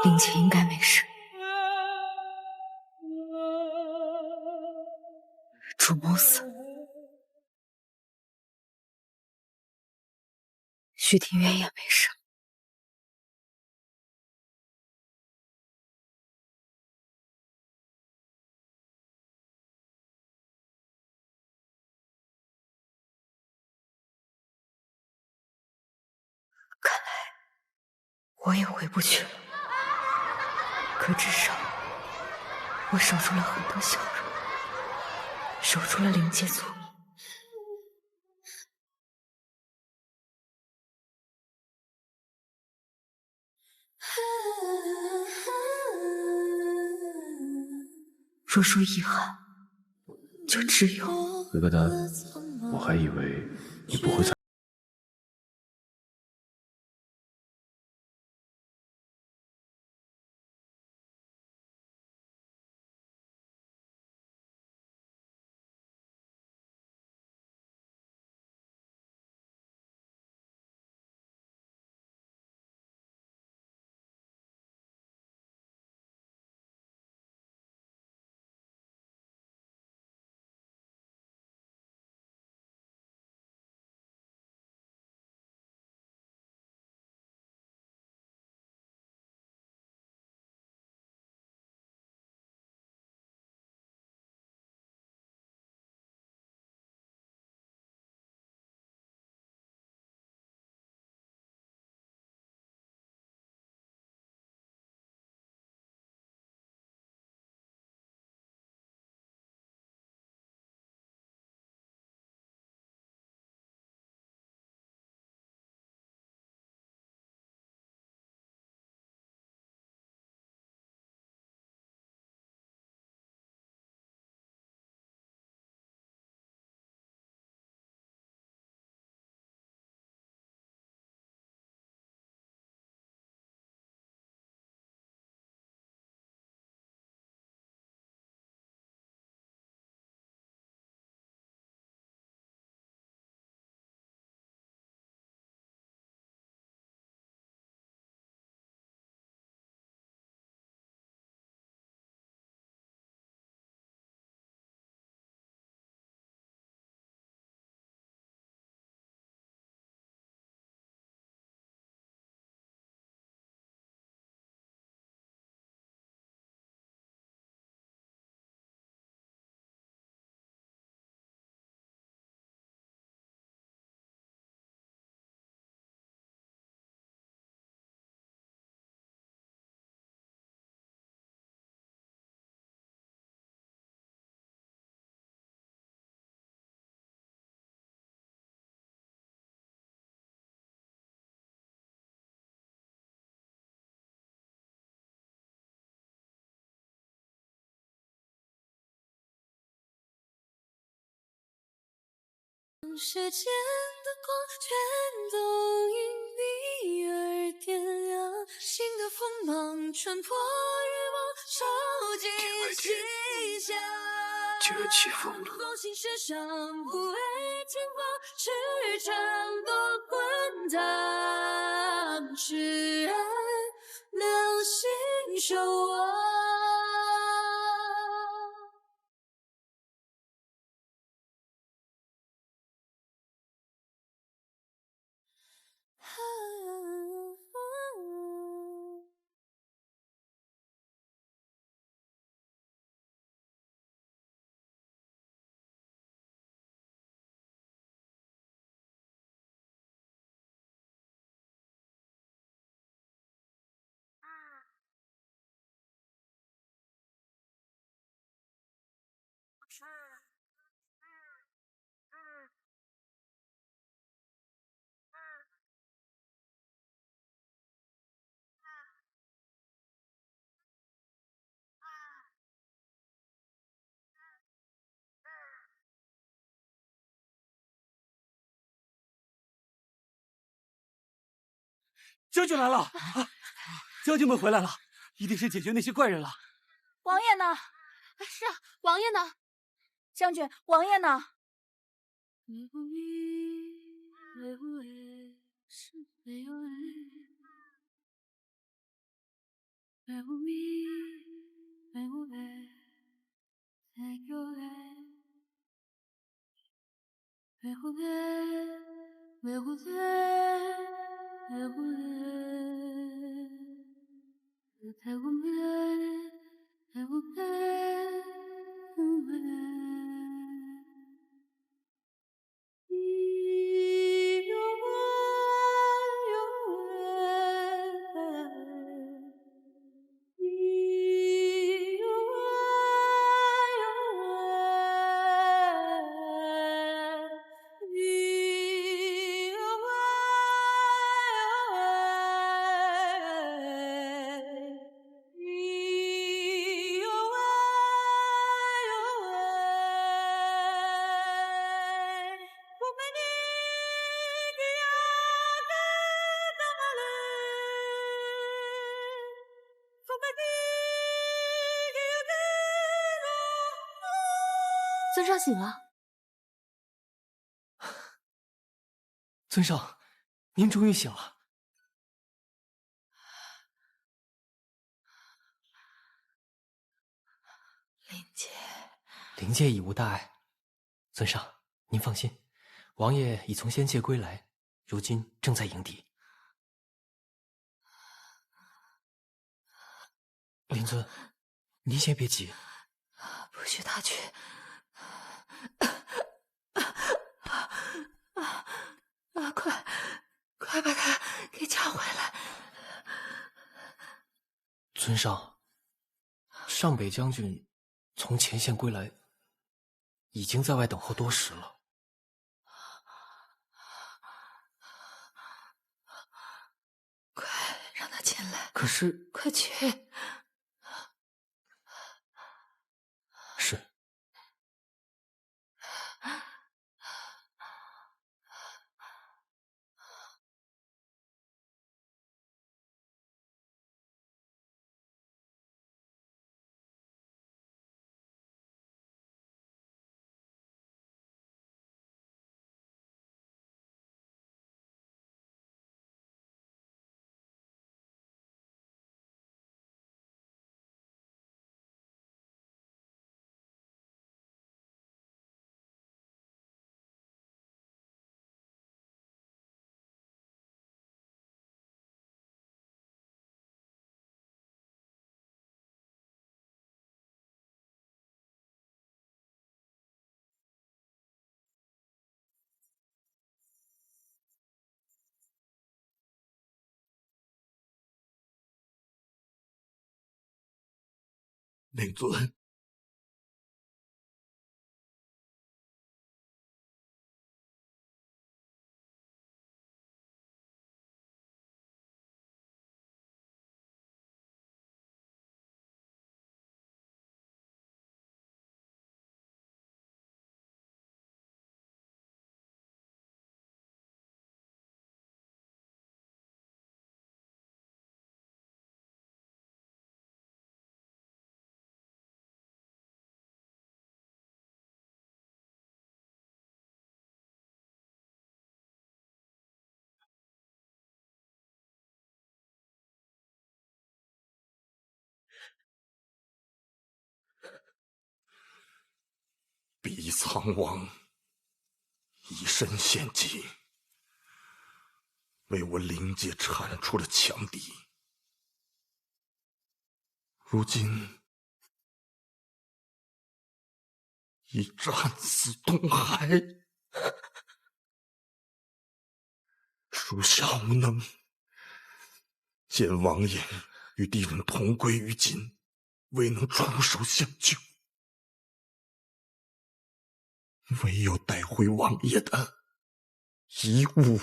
林姐应该没事。主谋死了，徐庭渊也没事。看来我也回不去了，可至少我守住了很多笑容，守住了灵界族民。若说遗憾，就只有格格丹，我还以为你不会再。世间的光全都因你而点亮，心的锋芒穿破日光，照进西厢。绝气风了。风行世上，不畏天光，驰骋多滚烫，痴爱流星守望。将军来了！将军们回来了，一定是解决那些怪人了。王爷呢？是啊，王爷呢？将军，王爷呢？尊上醒了。尊上，您终于醒了。灵界已无大碍，尊上您放心，王爷已从仙界归来，如今正在营地。灵尊，您先别急，不许他去！快把他给叫回来！尊上，上北将军从前线归来，已经在外等候多时了。快让他进来！可是，快去！是。灵尊，苍王以身献计，为我灵界铲除了强敌。如今已战死东海，属下无能，见王爷与敌人同归于尽，未能出手相救，唯有带回王爷的遗物。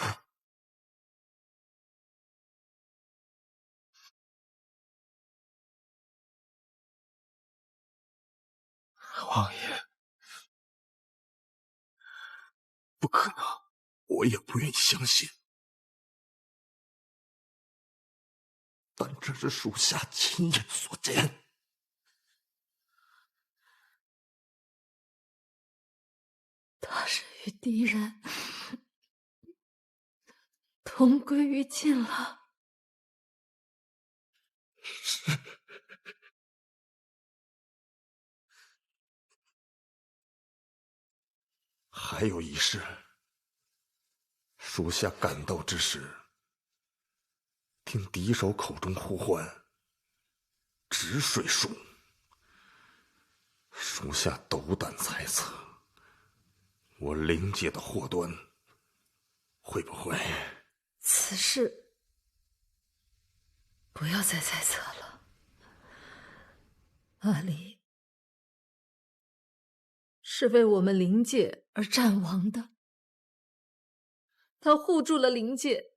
王爷，不可能，我也不愿意相信，但这是属下亲眼所见。他是与敌人同归于尽了。是。还有一事，属下赶到之时，听敌手口中呼唤止水术，属下斗胆猜测，我灵界的祸端会不会……此事不要再猜测了。阿离是为我们灵界而战亡的，他护住了灵界，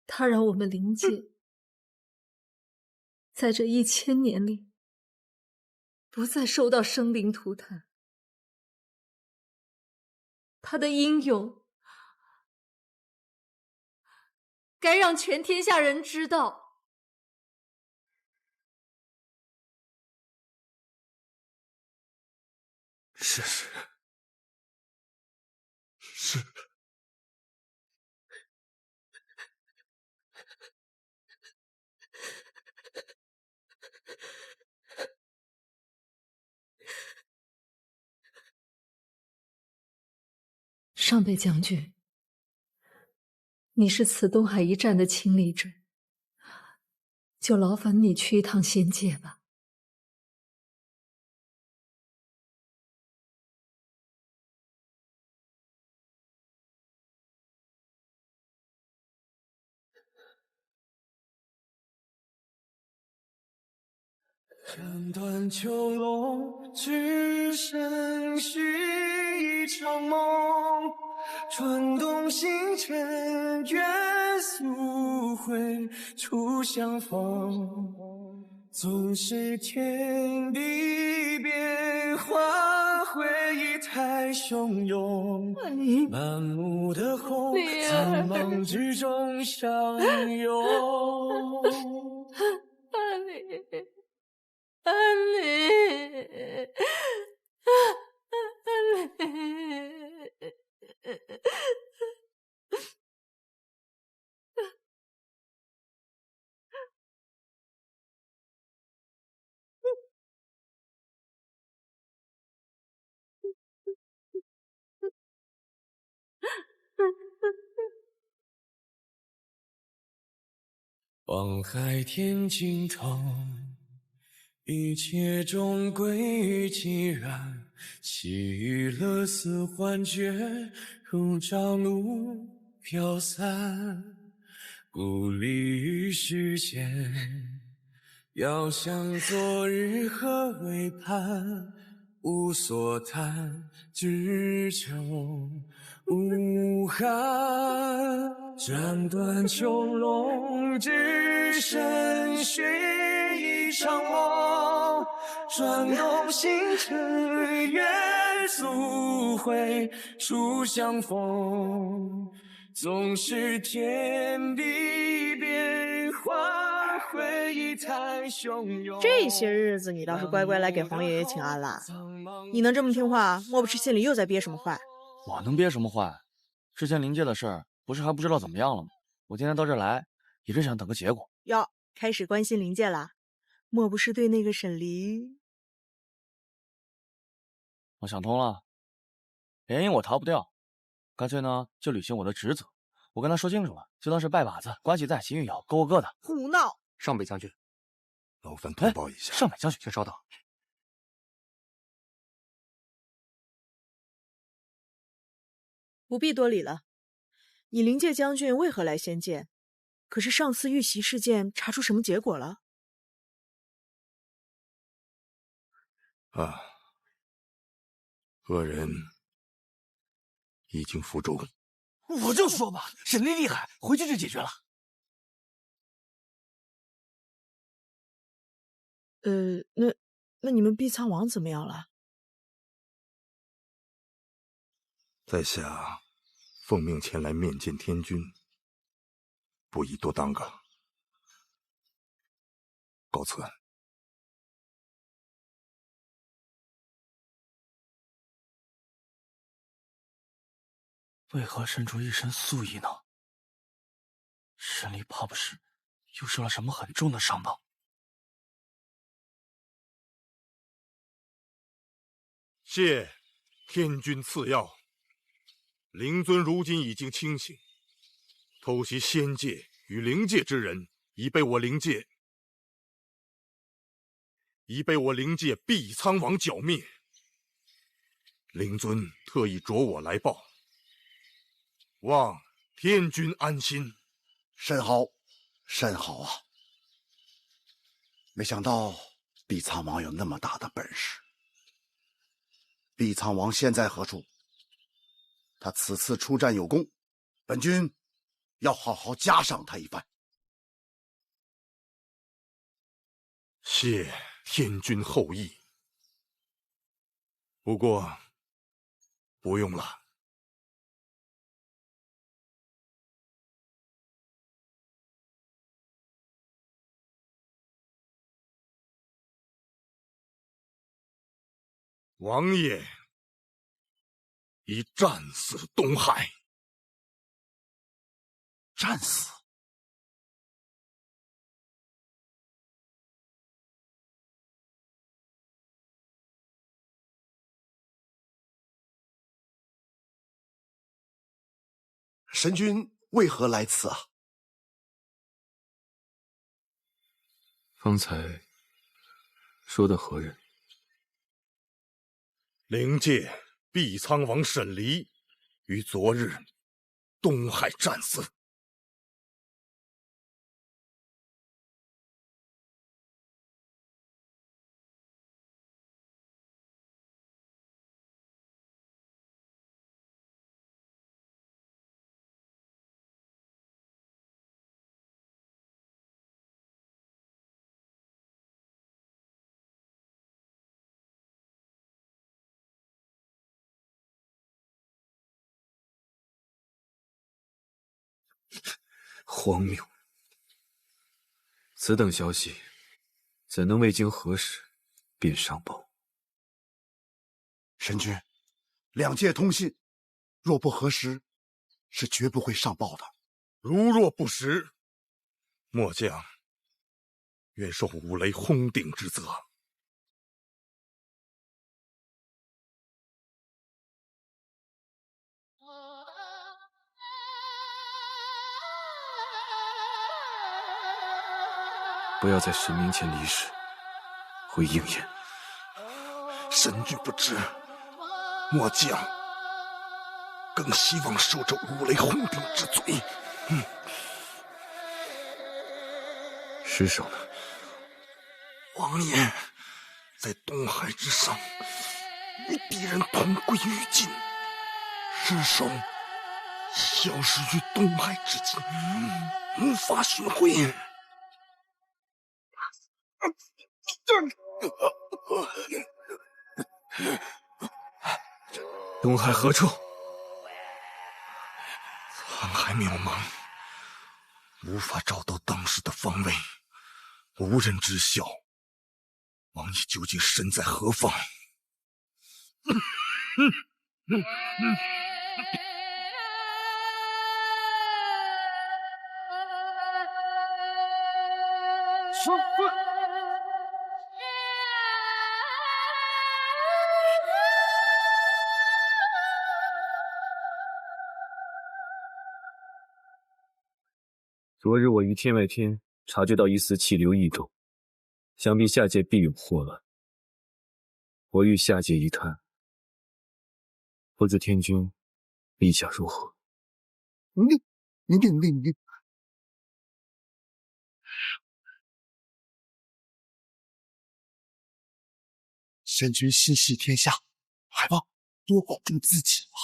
他让我们灵界在这1000年里不再受到生灵涂炭。他的英勇该让全天下人知道。是。上北将军，你是此东海一战的亲历者，就劳烦你去一趟仙界吧。斩断囚笼，只身续一场梦。转动星辰，愿速回初相逢。纵使天地变幻，回忆太汹涌。满目的红，苍茫之中相拥。阿离。阿离，阿离，望海天尽头，一切终归于寂然。细雨勒丝幻觉，如朝露飘散，孤立于世间。遥想昨日何为盼，无所叹，只求无憾。斩断囚笼，只身续一场梦。转动星辰，愿速回初相逢。纵使天地变幻，回忆太汹涌。这些日子你倒是乖乖来给黄爷爷请安了。你能这么听话，莫不是心里又在憋什么坏？我能憋什么坏？之前灵界的事儿，不是还不知道怎么样了吗？我今天到这儿来，也是想等个结果。哟，开始关心灵界了？莫不是对那个沈离？我想通了，联姻我逃不掉，干脆呢就履行我的职责。我跟他说清楚了，就当是拜把子，关系在，情谊有，各过各的。胡闹！上北将军，劳烦通报一下。上北将军，请稍等。不必多礼了。你灵界将军为何来仙界？可是上次遇袭事件查出什么结果了？啊，恶人已经伏诛。我就说吧，沈离厉害，回去就解决了。那你们碧苍王怎么样了？在下奉命前来面见天君，不宜多耽搁。告辞。为何身着一身素衣呢？沈离怕不是又受了什么很重的伤吧？谢天君赐药。灵尊如今已经清醒，偷袭仙界与灵界之人已被我灵界碧苍王剿灭。灵尊特意着我来报，望天君安心。甚好，甚好啊！没想到碧苍王有那么大的本事。碧苍王现在何处？他此次出战有功，本君要好好嘉赏他一番。谢天君厚意，不过不用了。王爷已战死东海。战死？神君为何来此啊？方才说的何人？灵界碧苍王沈离于昨日东海战死。荒谬！此等消息，怎能未经核实便上报？神君，两界通信，若不核实，是绝不会上报的。如若不实，末将愿受五雷轰顶之责。不要在神明前离世，会应验。神君不知，末将更希望受这五雷轰顶之罪。尸首呢？王爷在东海之上，与敌人同归于尽，尸首消失于东海之境，无法寻回。东海何处？沧海渺茫，无法找到当时的方位，无人知晓王爷究竟身在何方。昨日我于天外天察觉到一丝气流异动，想必下界必有祸乱。我欲下界一探，不知天君意下如何？你，神君心系天下，还望多保重自己吧。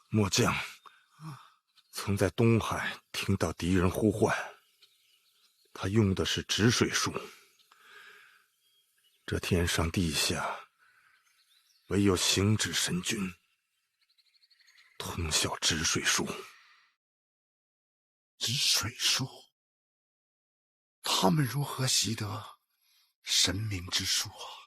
末将曾在东海听到敌人呼唤，他用的是止水术。这天上地下，唯有行止神君通晓止水术。止水术，他们如何习得神明之术啊？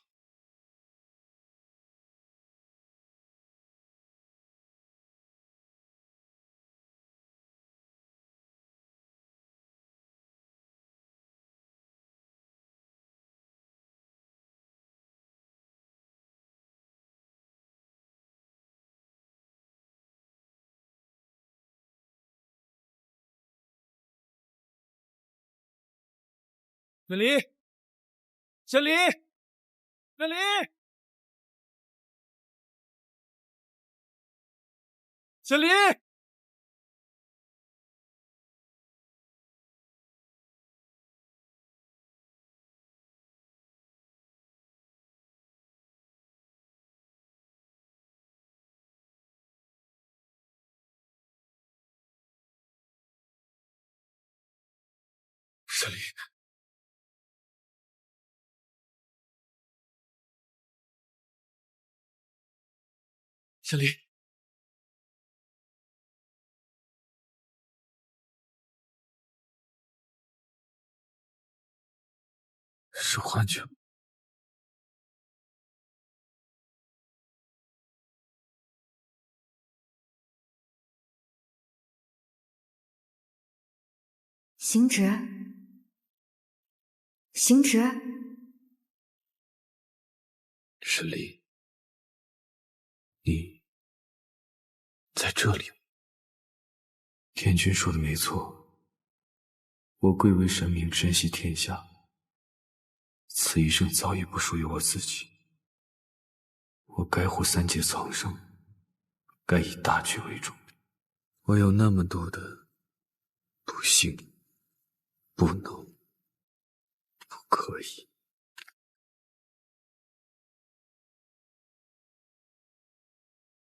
美离，小离，美离，小离，小离，小离，是幻觉吗？行止，行止，神离，你在这里吗？天君说的没错，我贵为神明，珍惜天下，此一生早已不属于我自己。我该护三界苍生，该以大局为重。我有那么多的不幸、不能、不可以。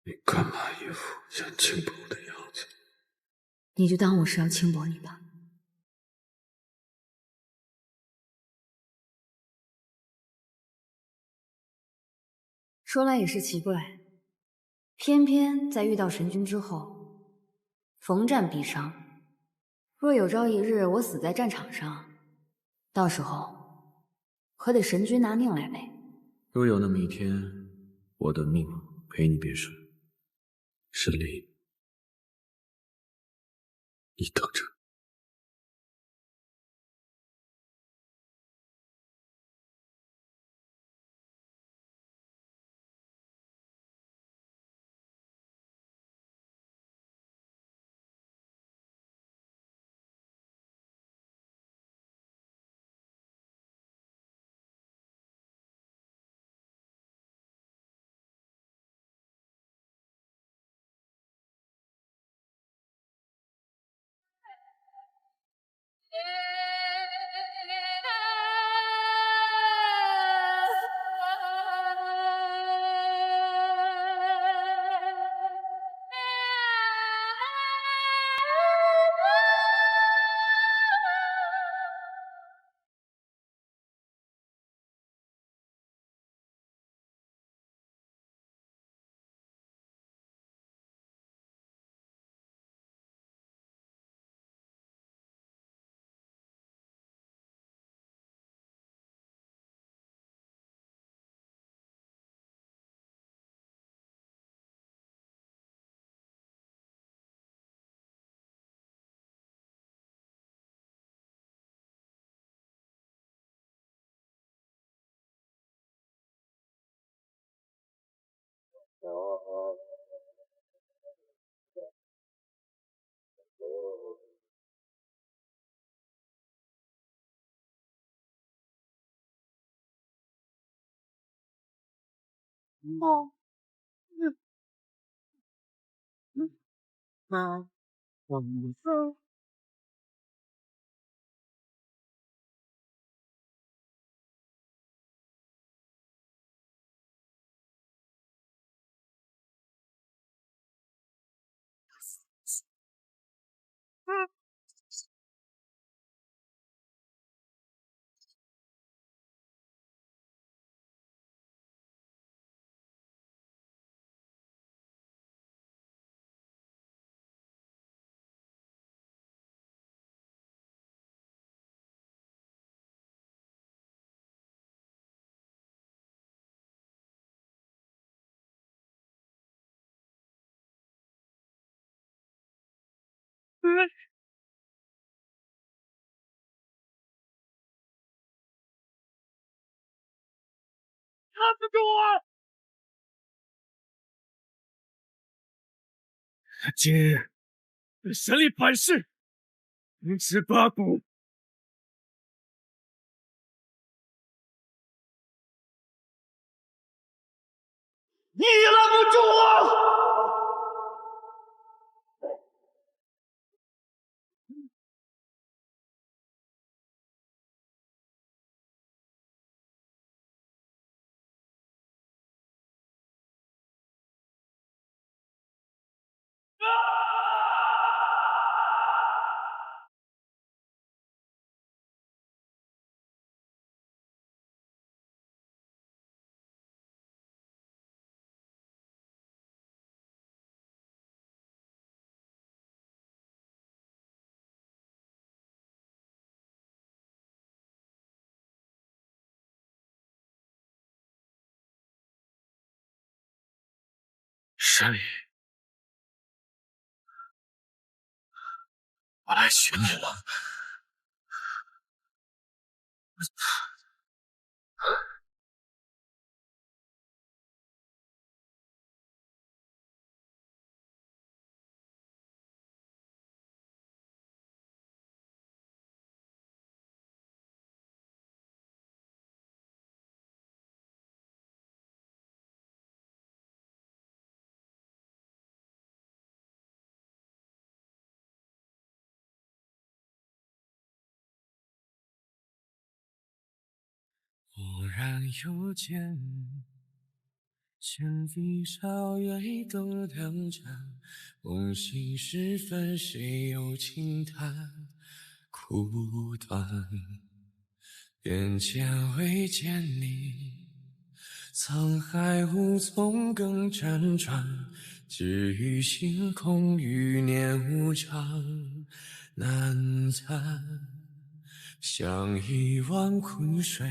你干嘛一副想轻薄我的样子？你就当我是要轻薄你吧。说来也是奇怪，偏偏在遇到神君之后，逢战必伤。若有朝一日我死在战场上，到时候可得神君拿命来背。若有那么一天，我的命陪你便是。神离，你等着。看得住我！今日神力本事，凌迟八股。你拦不住我！神力，我来寻你了。忽然又见，千里朝月都亮着，梦醒时分，谁又轻叹苦短？眼前未见你，沧海无从更辗转，只余星空余念无常难暂，像一汪苦水。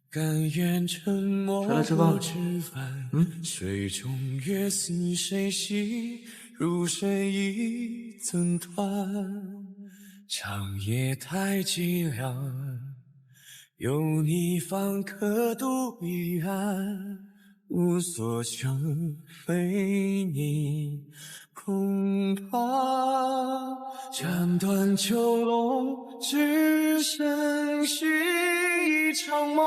甘愿沉默不知返，水中月似谁洗，如水一寸断。长夜太寂凉，有你方可渡彼岸。无所求，非你恐怕斩断囚笼，只剩续一场梦。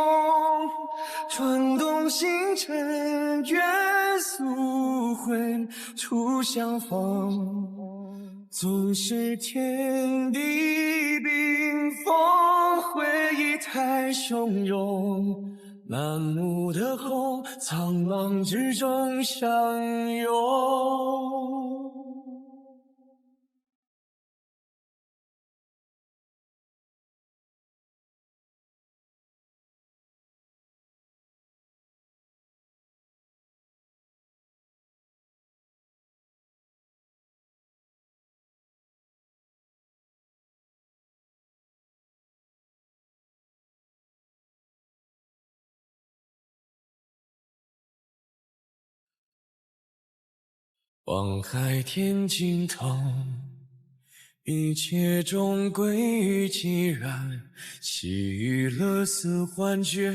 穿动星辰，月宿魂，初相逢。纵使天地冰封，回忆太汹涌。满目的红，苍茫之中相拥。望海天尽头，一切终归于寂然。喜与乐似幻觉，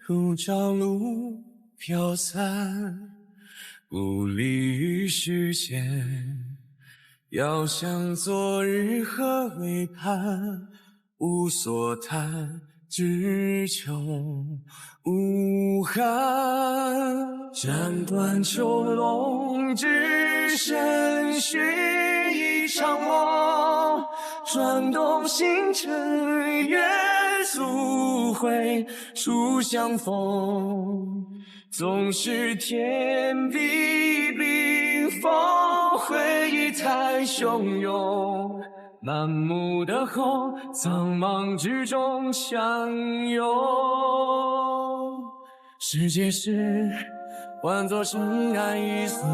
如朝露飘散。不利于实现。遥想昨日何为盼，无所谈，只求无憾。斩断囚笼，只身续一场梦，转动星辰，愿速会初相逢。纵使天地冰封，回忆太汹涌，满目的红，苍茫之中相拥。世界是换作尘埃一粟，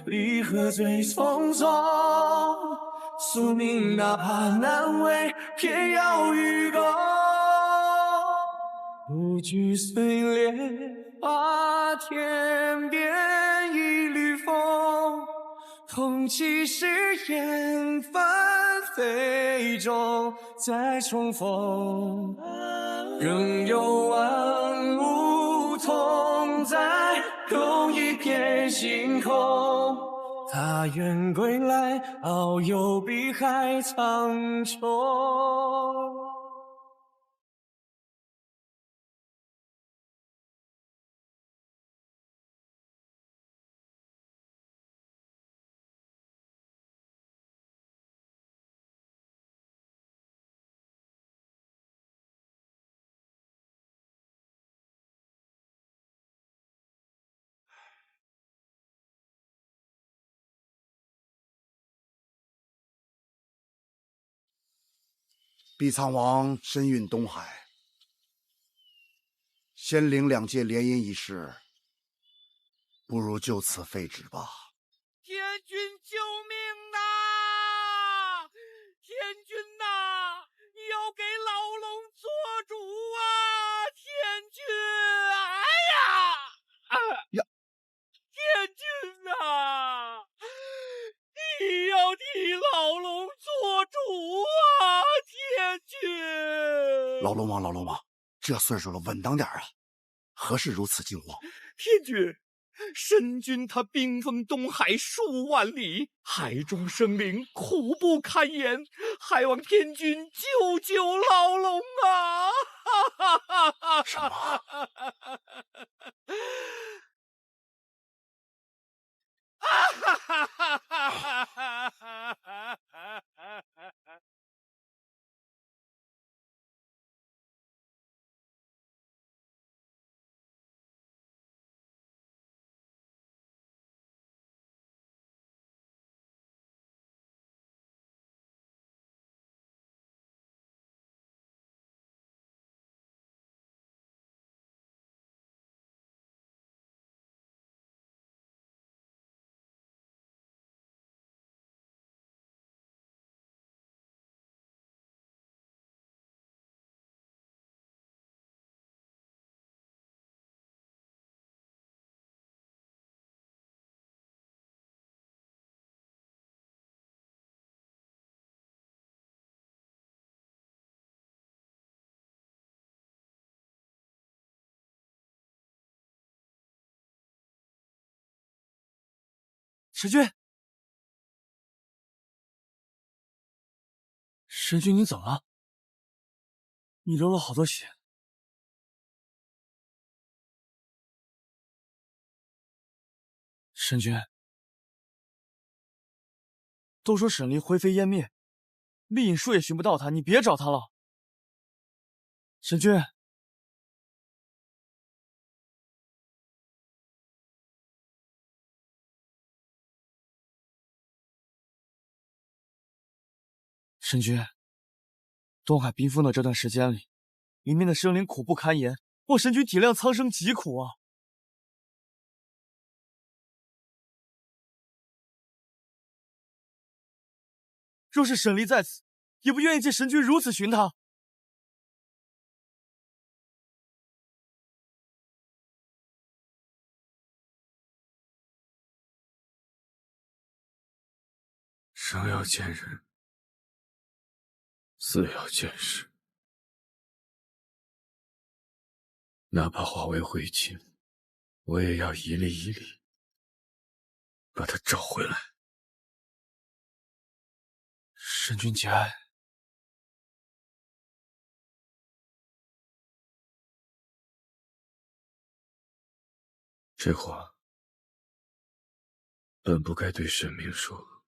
离合最匆匆。宿命哪怕难为，偏要与共。不惧碎裂，把天边一缕风，痛泣誓言翻飞中再重逢。仍有万物同在，共一片星空。他愿归来，遨游碧海苍穹。碧苍王身运东海，仙灵两界联姻一事，不如就此废止吧。天君救命呐！天君呐，你要给老龙做主啊！天君，哎呀，天君呐，你要替老龙做主啊！天君，老龙王，这岁数了，稳当点啊！何事如此惊慌？天君，神君他兵锋东海数万里，海中生灵，苦不堪言，还望天君救救老龙啊！什么？神君，神君，你怎么了？你流了好多血。神君，都说沈离灰飞烟灭，丽影术也寻不到他，你别找他了。神君。神君，东海冰封的这段时间里，里面的生灵苦不堪言，望神君体谅苍生疾苦啊！若是沈离在此，也不愿意见神君如此寻他。生要见人，死要见尸，哪怕化为灰烬，我也要一粒一粒把他找回来。申君节哀。这话本不该对神明说。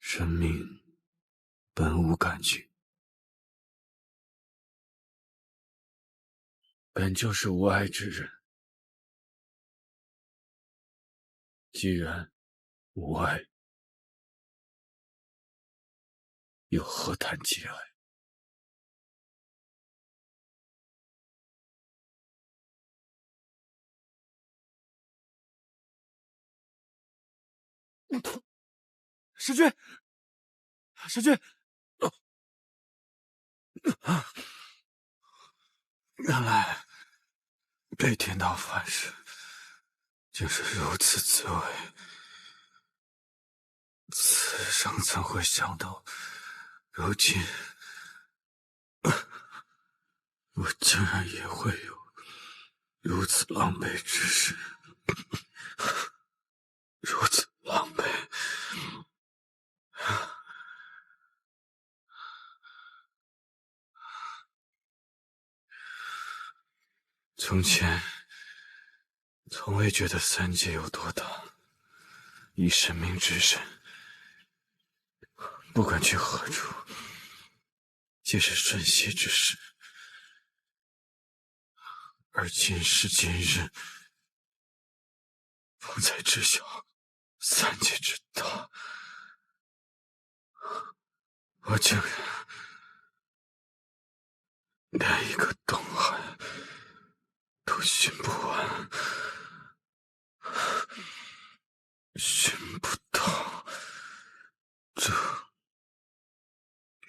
神明本无感情，本就是无爱之人。既然无爱，又何谈节哀？师君，师君，原来被天道反噬，竟是如此滋味。此生怎会想到，如今我竟然也会有如此狼狈之事，如此狼狈。从前从未觉得三界有多大，以神明之身，不管去何处，皆是瞬息之事。而今时今日，方才知晓三界之大，我竟然连一个东海都寻不完，寻不到，这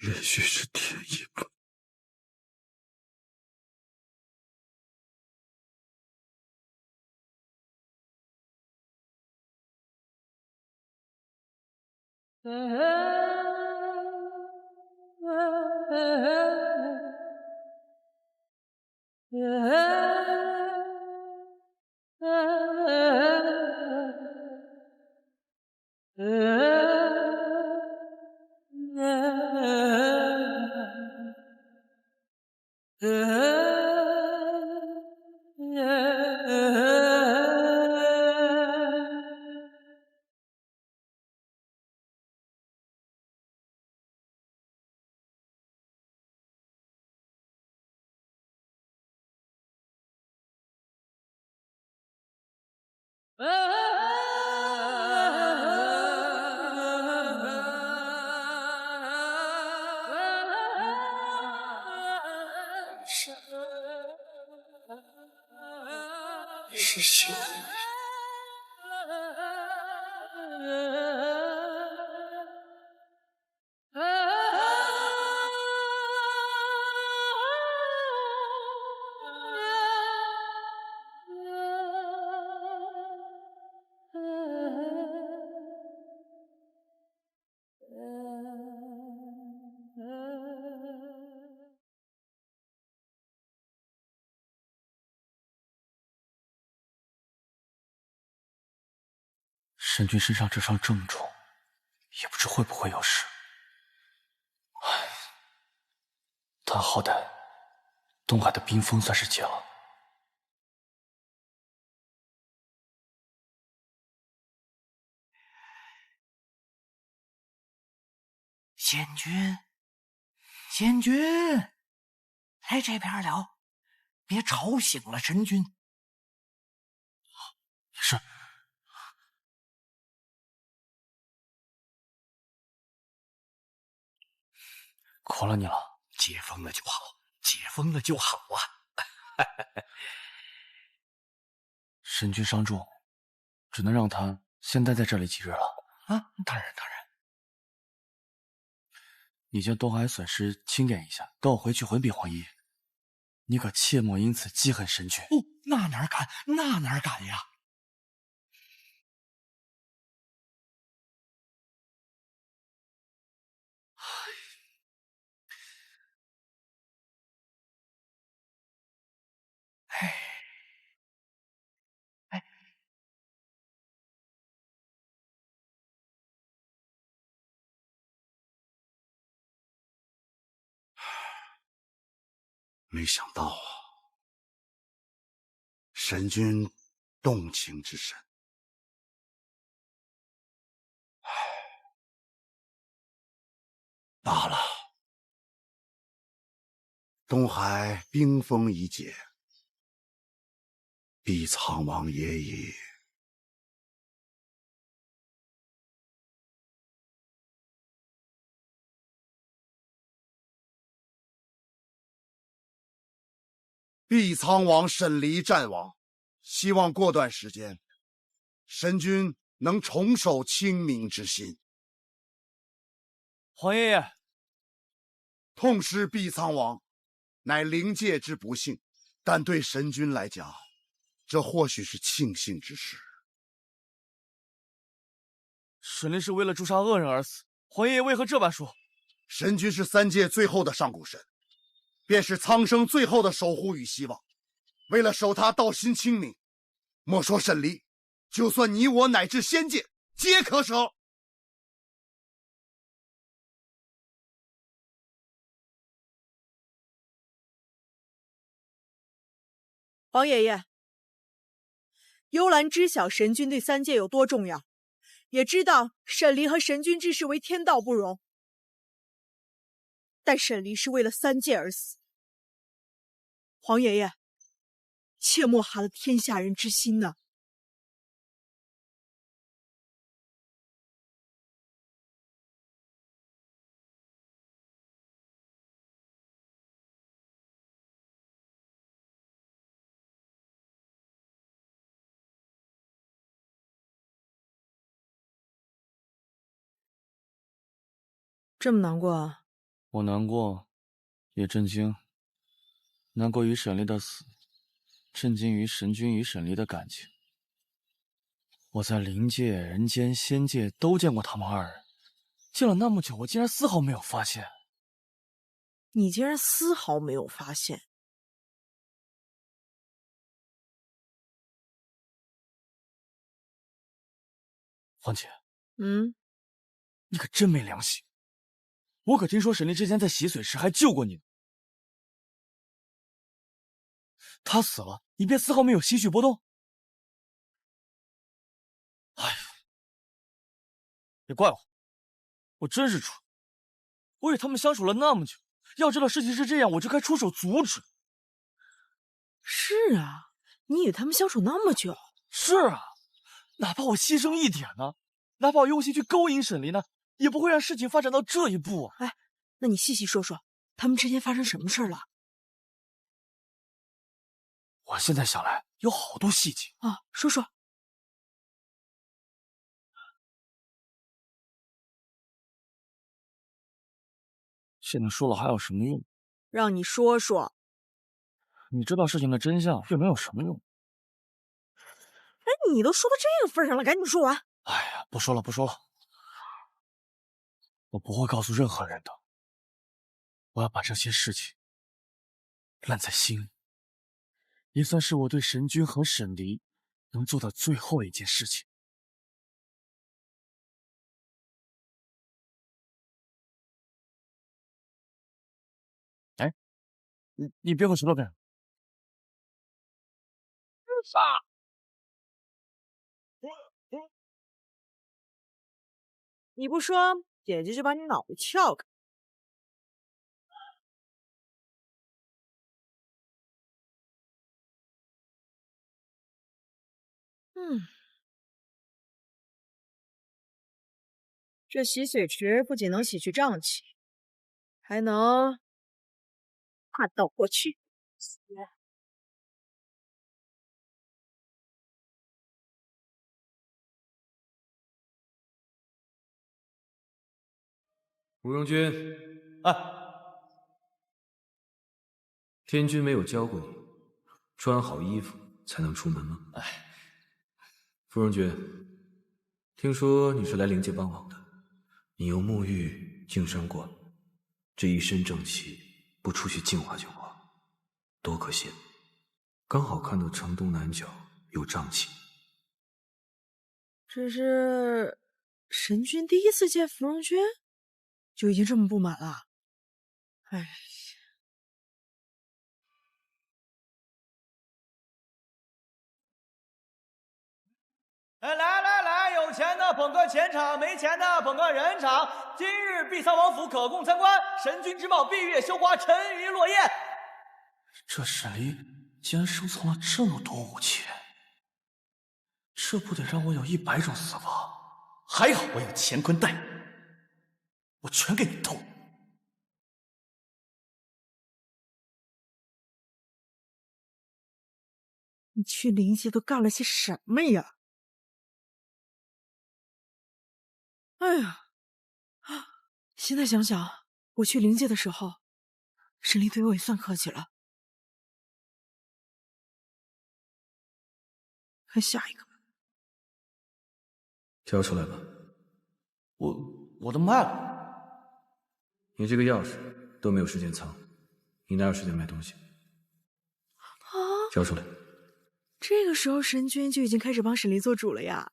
也许是天意吧。是谁？神君身上这伤这么重，也不知会不会有事。唉，但好歹东海的冰封算是解了。仙君，仙君，来这边了，别吵醒了神君。是。苦了你了。解封了就好，解封了就好啊！神君伤重，只能让他先待在这里几日了。啊，当然当然。你将东海损失清点一下，等我回去回禀皇爷。你可切莫因此记恨神君。哦，那哪敢，那哪敢呀！没想到啊，神君动情之深。罢了，东海冰封已解，必苍王爷已。毕苍王沈离战亡，希望过段时间，神君能重守清明之心。皇爷爷，痛失毕苍王，乃灵界之不幸，但对神君来讲，这或许是庆幸之事。沈离是为了诛杀恶人而死，皇爷爷为何这般说？神君是三界最后的上古神，便是苍生最后的守护与希望。为了守他道心清明，莫说沈离，就算你我乃至仙界，皆可舍。皇爷爷，幽兰知晓神君对三界有多重要，也知道沈离和神君之事为天道不容，但沈离是为了三界而死。皇爷爷，切莫寒了天下人之心呐！这么难过啊？我难过，也震惊。难过于沈离的死，震惊于神君与沈离的感情。我在灵界、人间、仙界都见过他们二人，见了那么久，我竟然丝毫没有发现。你竟然丝毫没有发现？黄姐，你可真没良心！我可听说沈离之前在洗髓时还救过你。他死了，你便丝毫没有些许波动？哎呀，别怪我，我真是蠢。我与他们相处了那么久，要知道事情是这样，我就该出手阻止。是啊，你与他们相处那么久。是啊，哪怕我牺牲一点呢，哪怕我用心去勾引沈离呢，也不会让事情发展到这一步啊！哎，那你细细说说，他们之间发生什么事了？我现在想来，有好多细节啊，说说。现在说了还有什么用？让你说说。你知道事情的真相，却能有什么用？哎，你都说到这个份上了，赶紧说完。哎呀，不说了，不说了。我不会告诉任何人的。我要把这些事情烂在心里，也算是我对神君和沈离能做的最后一件事情。哎，你别和石头干。杀！你不说，姐姐就把你脑袋撬开。这洗髓池不仅能洗去瘴气，还能看到过去。慕容君，天君没有教过你穿好衣服才能出门吗？芙蓉君，听说你是来灵界帮忙的，你又沐浴净山观，这一身正气，不出去净化净化，多可惜！刚好看到城东南角有瘴气。这是神君第一次见芙蓉君，就已经这么不满了。哎呀，来来来来，有钱的捧个钱场，没钱的捧个人场。今日碧苍王府可供参观，神君之貌，闭月羞花，沉鱼落雁。这沈离竟然收藏了这么多武器，这不得让我有100种死法？还好我有乾坤袋，我全给你偷。你去灵界都干了些什么呀？哎呀，现在想想，我去灵界的时候，沈离对我也算客气了。看下一个，交出来吧。我都卖了。你这个钥匙都没有时间藏，你哪有时间买东西？啊！交出来。这个时候神君就已经开始帮沈离做主了呀。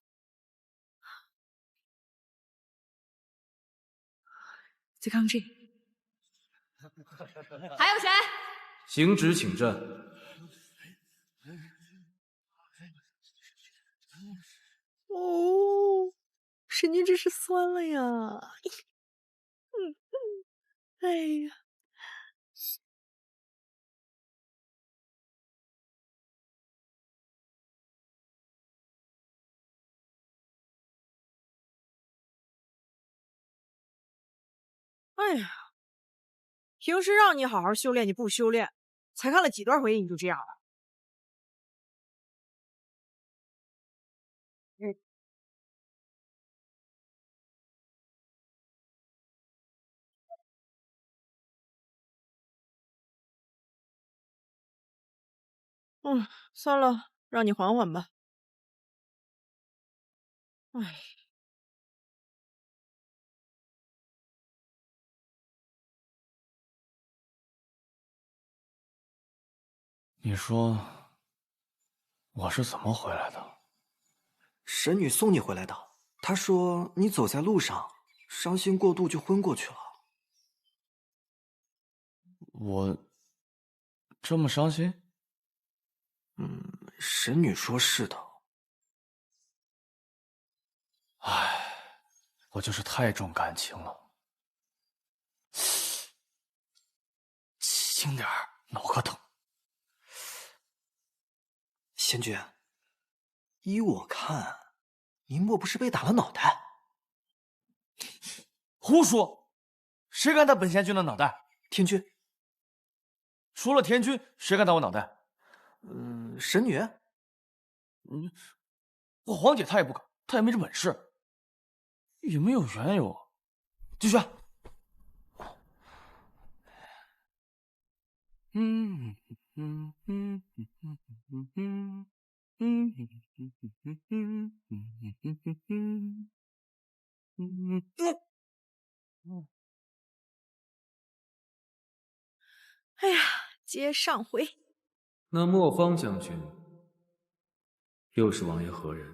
再看看这个，还有谁？行止，请站。哦，神君真是酸了呀！哎呀，哎呀，平时让你好好修炼，你不修炼，才看了几段回忆你就这样了。算了，让你缓缓吧。哎，你说我是怎么回来的？神女送你回来的。她说你走在路上，伤心过度就昏过去了。我这么伤心？神女说是的。唉，我就是太重感情了。轻点儿，脑壳疼。仙君，依我看，你莫不是被打了脑袋？胡说！谁敢打本仙君的脑袋？天君。除了天君，谁敢打我脑袋？神女。我皇姐她也不敢，她也没这本事，也没有缘由。继续。哎呀，接上回。那莫方将军又是王爷何人？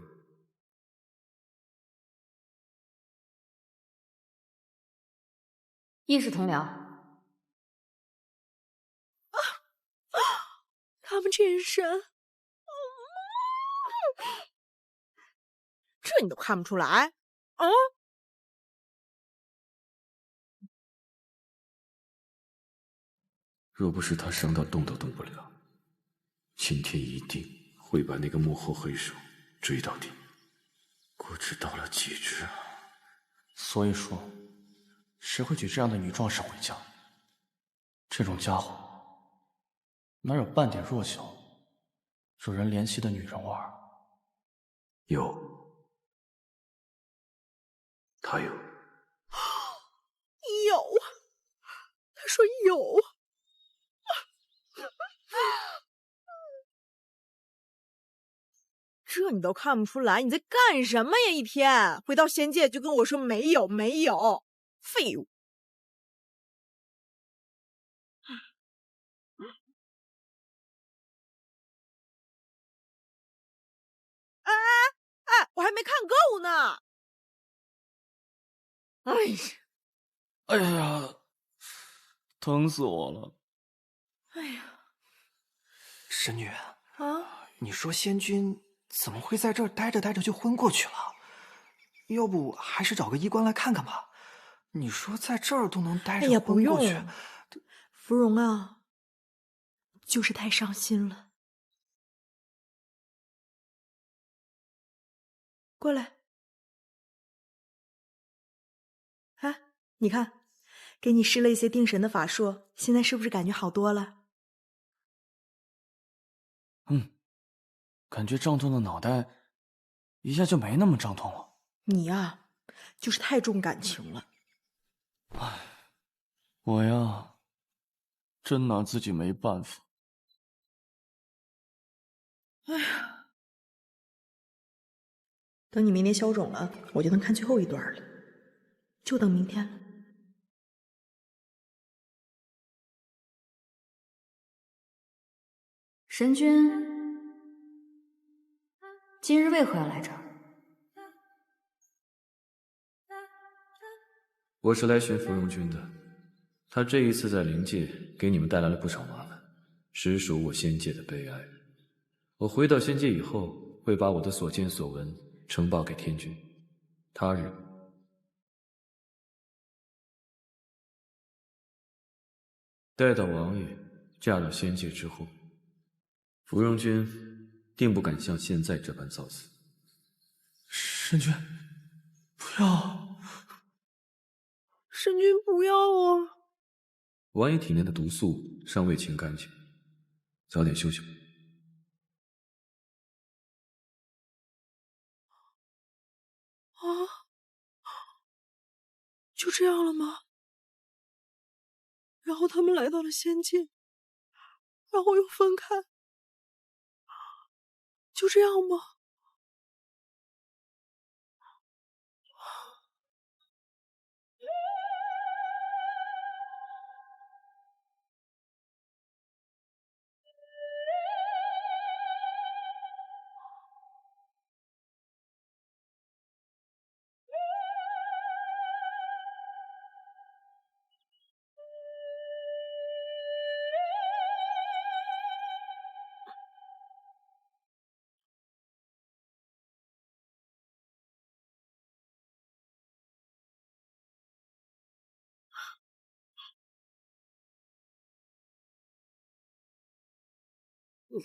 一视同僚。他们这身，这你都看不出来？啊？若不是他伤到动都动不了，今天一定会把那个幕后黑手追到底。果知到了极致啊！所以说，谁会娶这样的女壮士回家？这种家伙哪有半点弱小、惹人怜惜的女人味儿？有，他有。有，他说有。这你都看不出来？你在干什么呀？一天回到仙界就跟我说没有没有，废物！哎，我还没看够呢！哎呀，哎呀，疼死我了！哎呀，神女啊，你说仙君怎么会在这儿待着待着就昏过去了？要不还是找个医官来看看吧。你说在这儿都能待着哎呀，不昏过去，用，芙蓉啊，就是太伤心了。过来，啊，你看，给你施了一些定神的法术，现在是不是感觉好多了？感觉胀痛的脑袋一下就没那么胀痛了。你呀，就是太重感情了。我呀，真拿自己没办法。哎呀，等你明天消肿了，我就能看最后一段了，就等明天了。神君，今日为何要来这儿？我是来寻芙蓉君的，他这一次在灵界给你们带来了不少麻烦，实属我仙界的悲哀。我回到仙界以后，会把我的所见所闻呈报给天君。他日，待到王爷嫁到仙界之后，芙蓉君定不敢像现在这般造次。神君，不要！神君不要啊！王爷体内的毒素尚未清干净，早点休息吧。啊，就这样了吗？然后他们来到了仙界，然后又分开，就这样吗？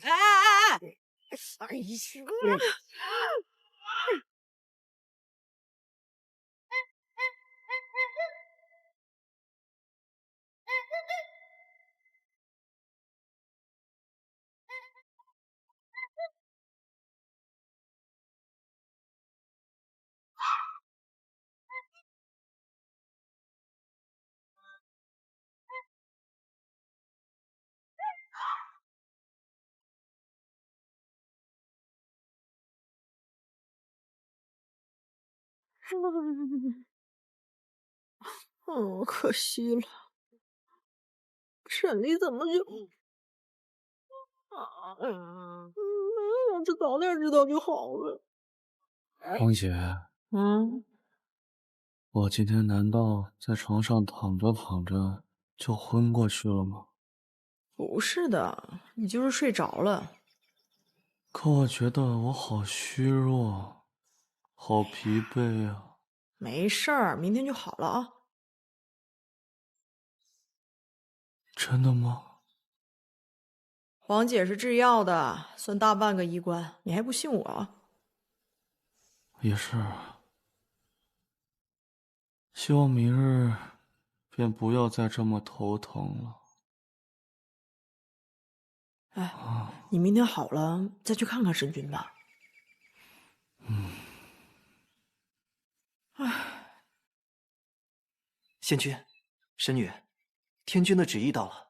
哎！哎呀！可惜了，沈离怎么就……要是早点知道就好了。王姐，我今天难道在床上躺着躺着就昏过去了吗？不是的，你就是睡着了。可我觉得我好虚弱，好疲惫啊。没事儿，明天就好了啊。真的吗？黄姐是制药的，算大半个医官，你还不信我？也是。希望明日便不要再这么头疼了。哎，你明天好了再去看看神君吧。唉，仙君、神女，天君的旨意到了。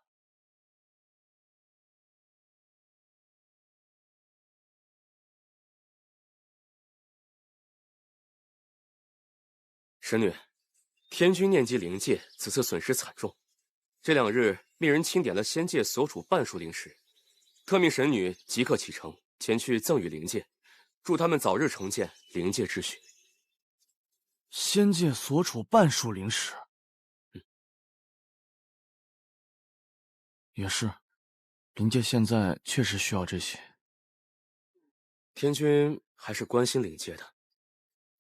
神女，天君念及灵界此次损失惨重，这2日命人清点了仙界所处半数灵石，特命神女即刻启程前去赠予灵界，祝他们早日重建灵界秩序。仙界所处半数灵石，也是，灵界现在确实需要这些。天君还是关心灵界的。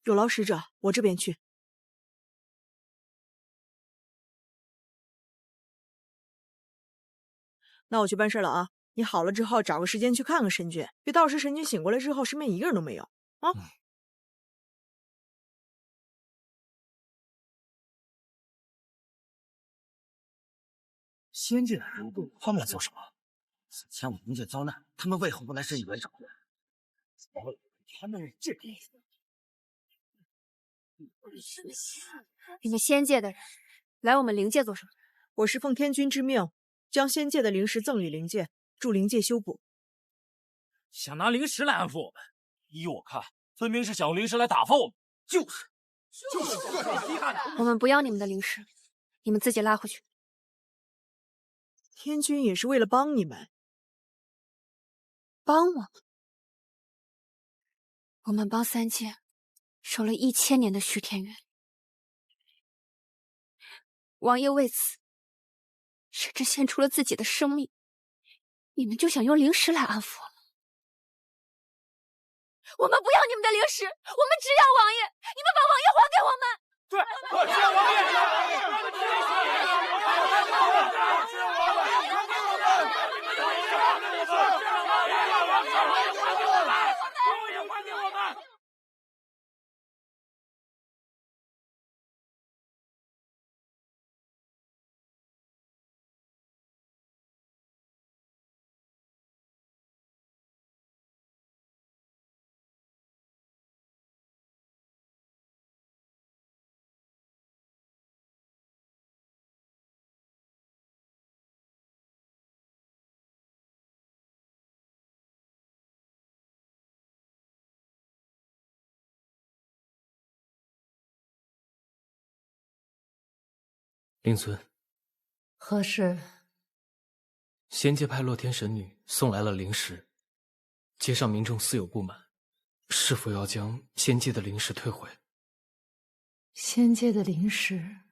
有劳使者，我这边去。那我去办事了啊！你好了之后找个时间去看看神君，别到时神君醒过来之后身边一个人都没有啊！仙界的人他们来做什么？此前我灵界遭难，他们为何不来深以为找？他们这个意思。你们仙界的人来我们灵界做什么？我是奉天君之命，将仙界的灵石赠予灵界，助灵界修补。想拿灵石来安抚我们？依我看，分明是想用灵石来打发我们。就是。我们不要你们的灵石，你们自己拉回去。天君也是为了帮你们。帮我们？我们帮三界守了1000年的虚天渊，王爷为此甚至献出了自己的生命，你们就想用灵石来安抚我们？我们不要你们的灵石，我们只要王爷，你们把王爷还给我们。对，只要王爷。灵尊，何事？仙界派洛天神女送来了灵石，街上民众似有不满，是否要将仙界的灵石退回？仙界的灵石，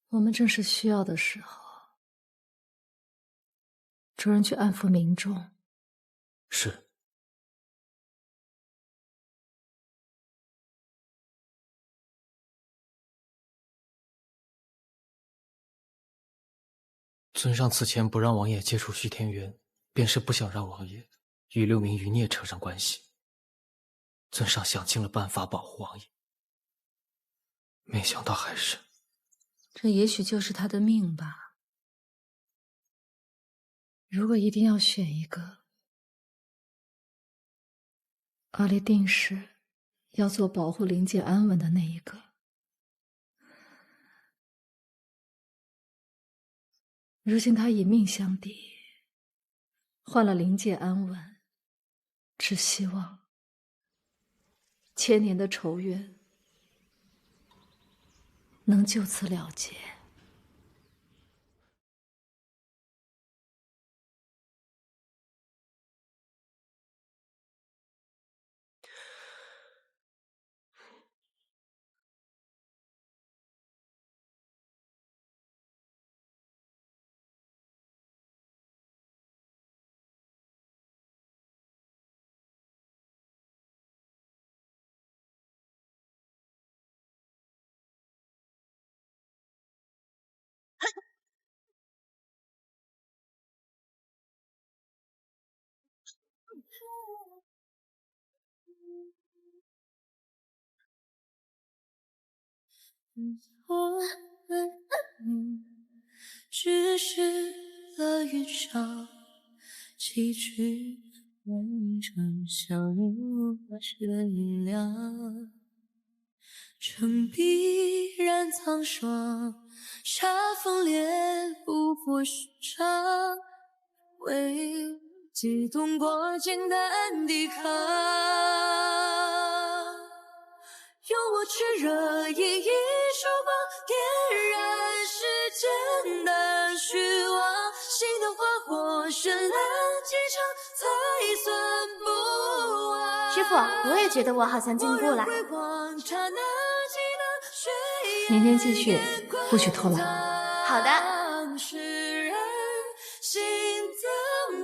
我们正是需要的时候。主人去安抚民众。是。尊上此前不让王爷接触虚天渊，便是不想让王爷与6名余孽扯上关系。尊上想尽了办法保护王爷，没想到还是……这也许就是他的命吧。如果一定要选一个，阿离定是要做保护灵界安稳的那一个。如今他以命相抵，换了灵界安稳，只希望1000年的仇怨能就此了结。我们只是了云上崎岖风尘，相濡悬凉。城壁染苍霜，煞风烈，不负寻常。为激动过，简单抵抗。用我炽热一束光，点燃世间的虚妄。心的花火绚烂几场，才算不完。师傅，我也觉得我好像进步了。明天继续，不许偷懒。好的。心的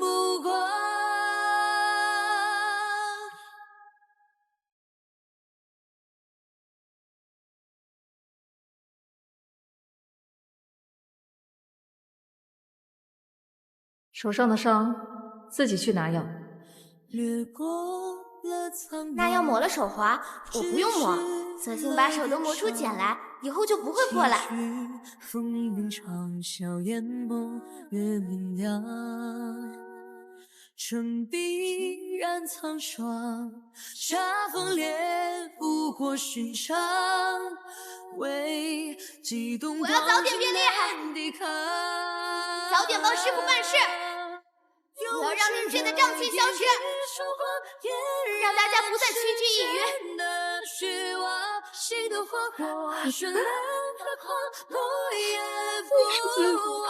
手上的伤自己去拿药。那药抹了手滑，我不用抹，索性把手都磨出茧来，以后就不会破了。风铃长笑眼眸月明亮，春碧染苍霜，茶风烈不过寻常，为激动我要早点变厉害，早点帮师傅办事，我要让灵界的瘴气消失，让大家不再趋之若鹜。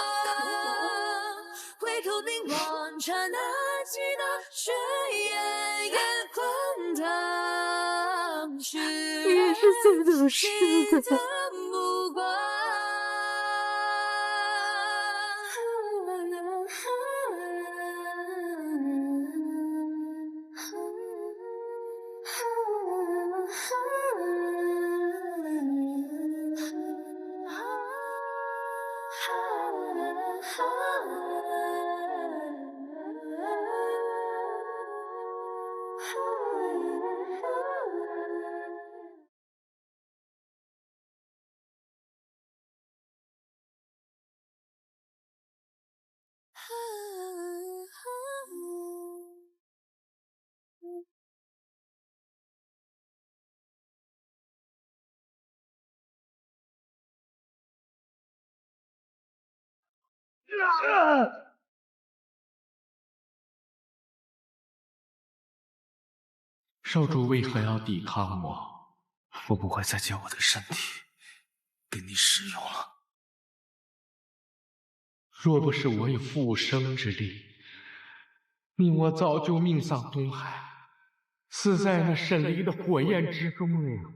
回头凝望刹那记得炊烟也滚烫，是谁的目光？少主为何要抵抗我？我不会再将我的身体给你使用了。若不是我有复生之力，命我早就命丧东海，死在那沈离的火焰之中了。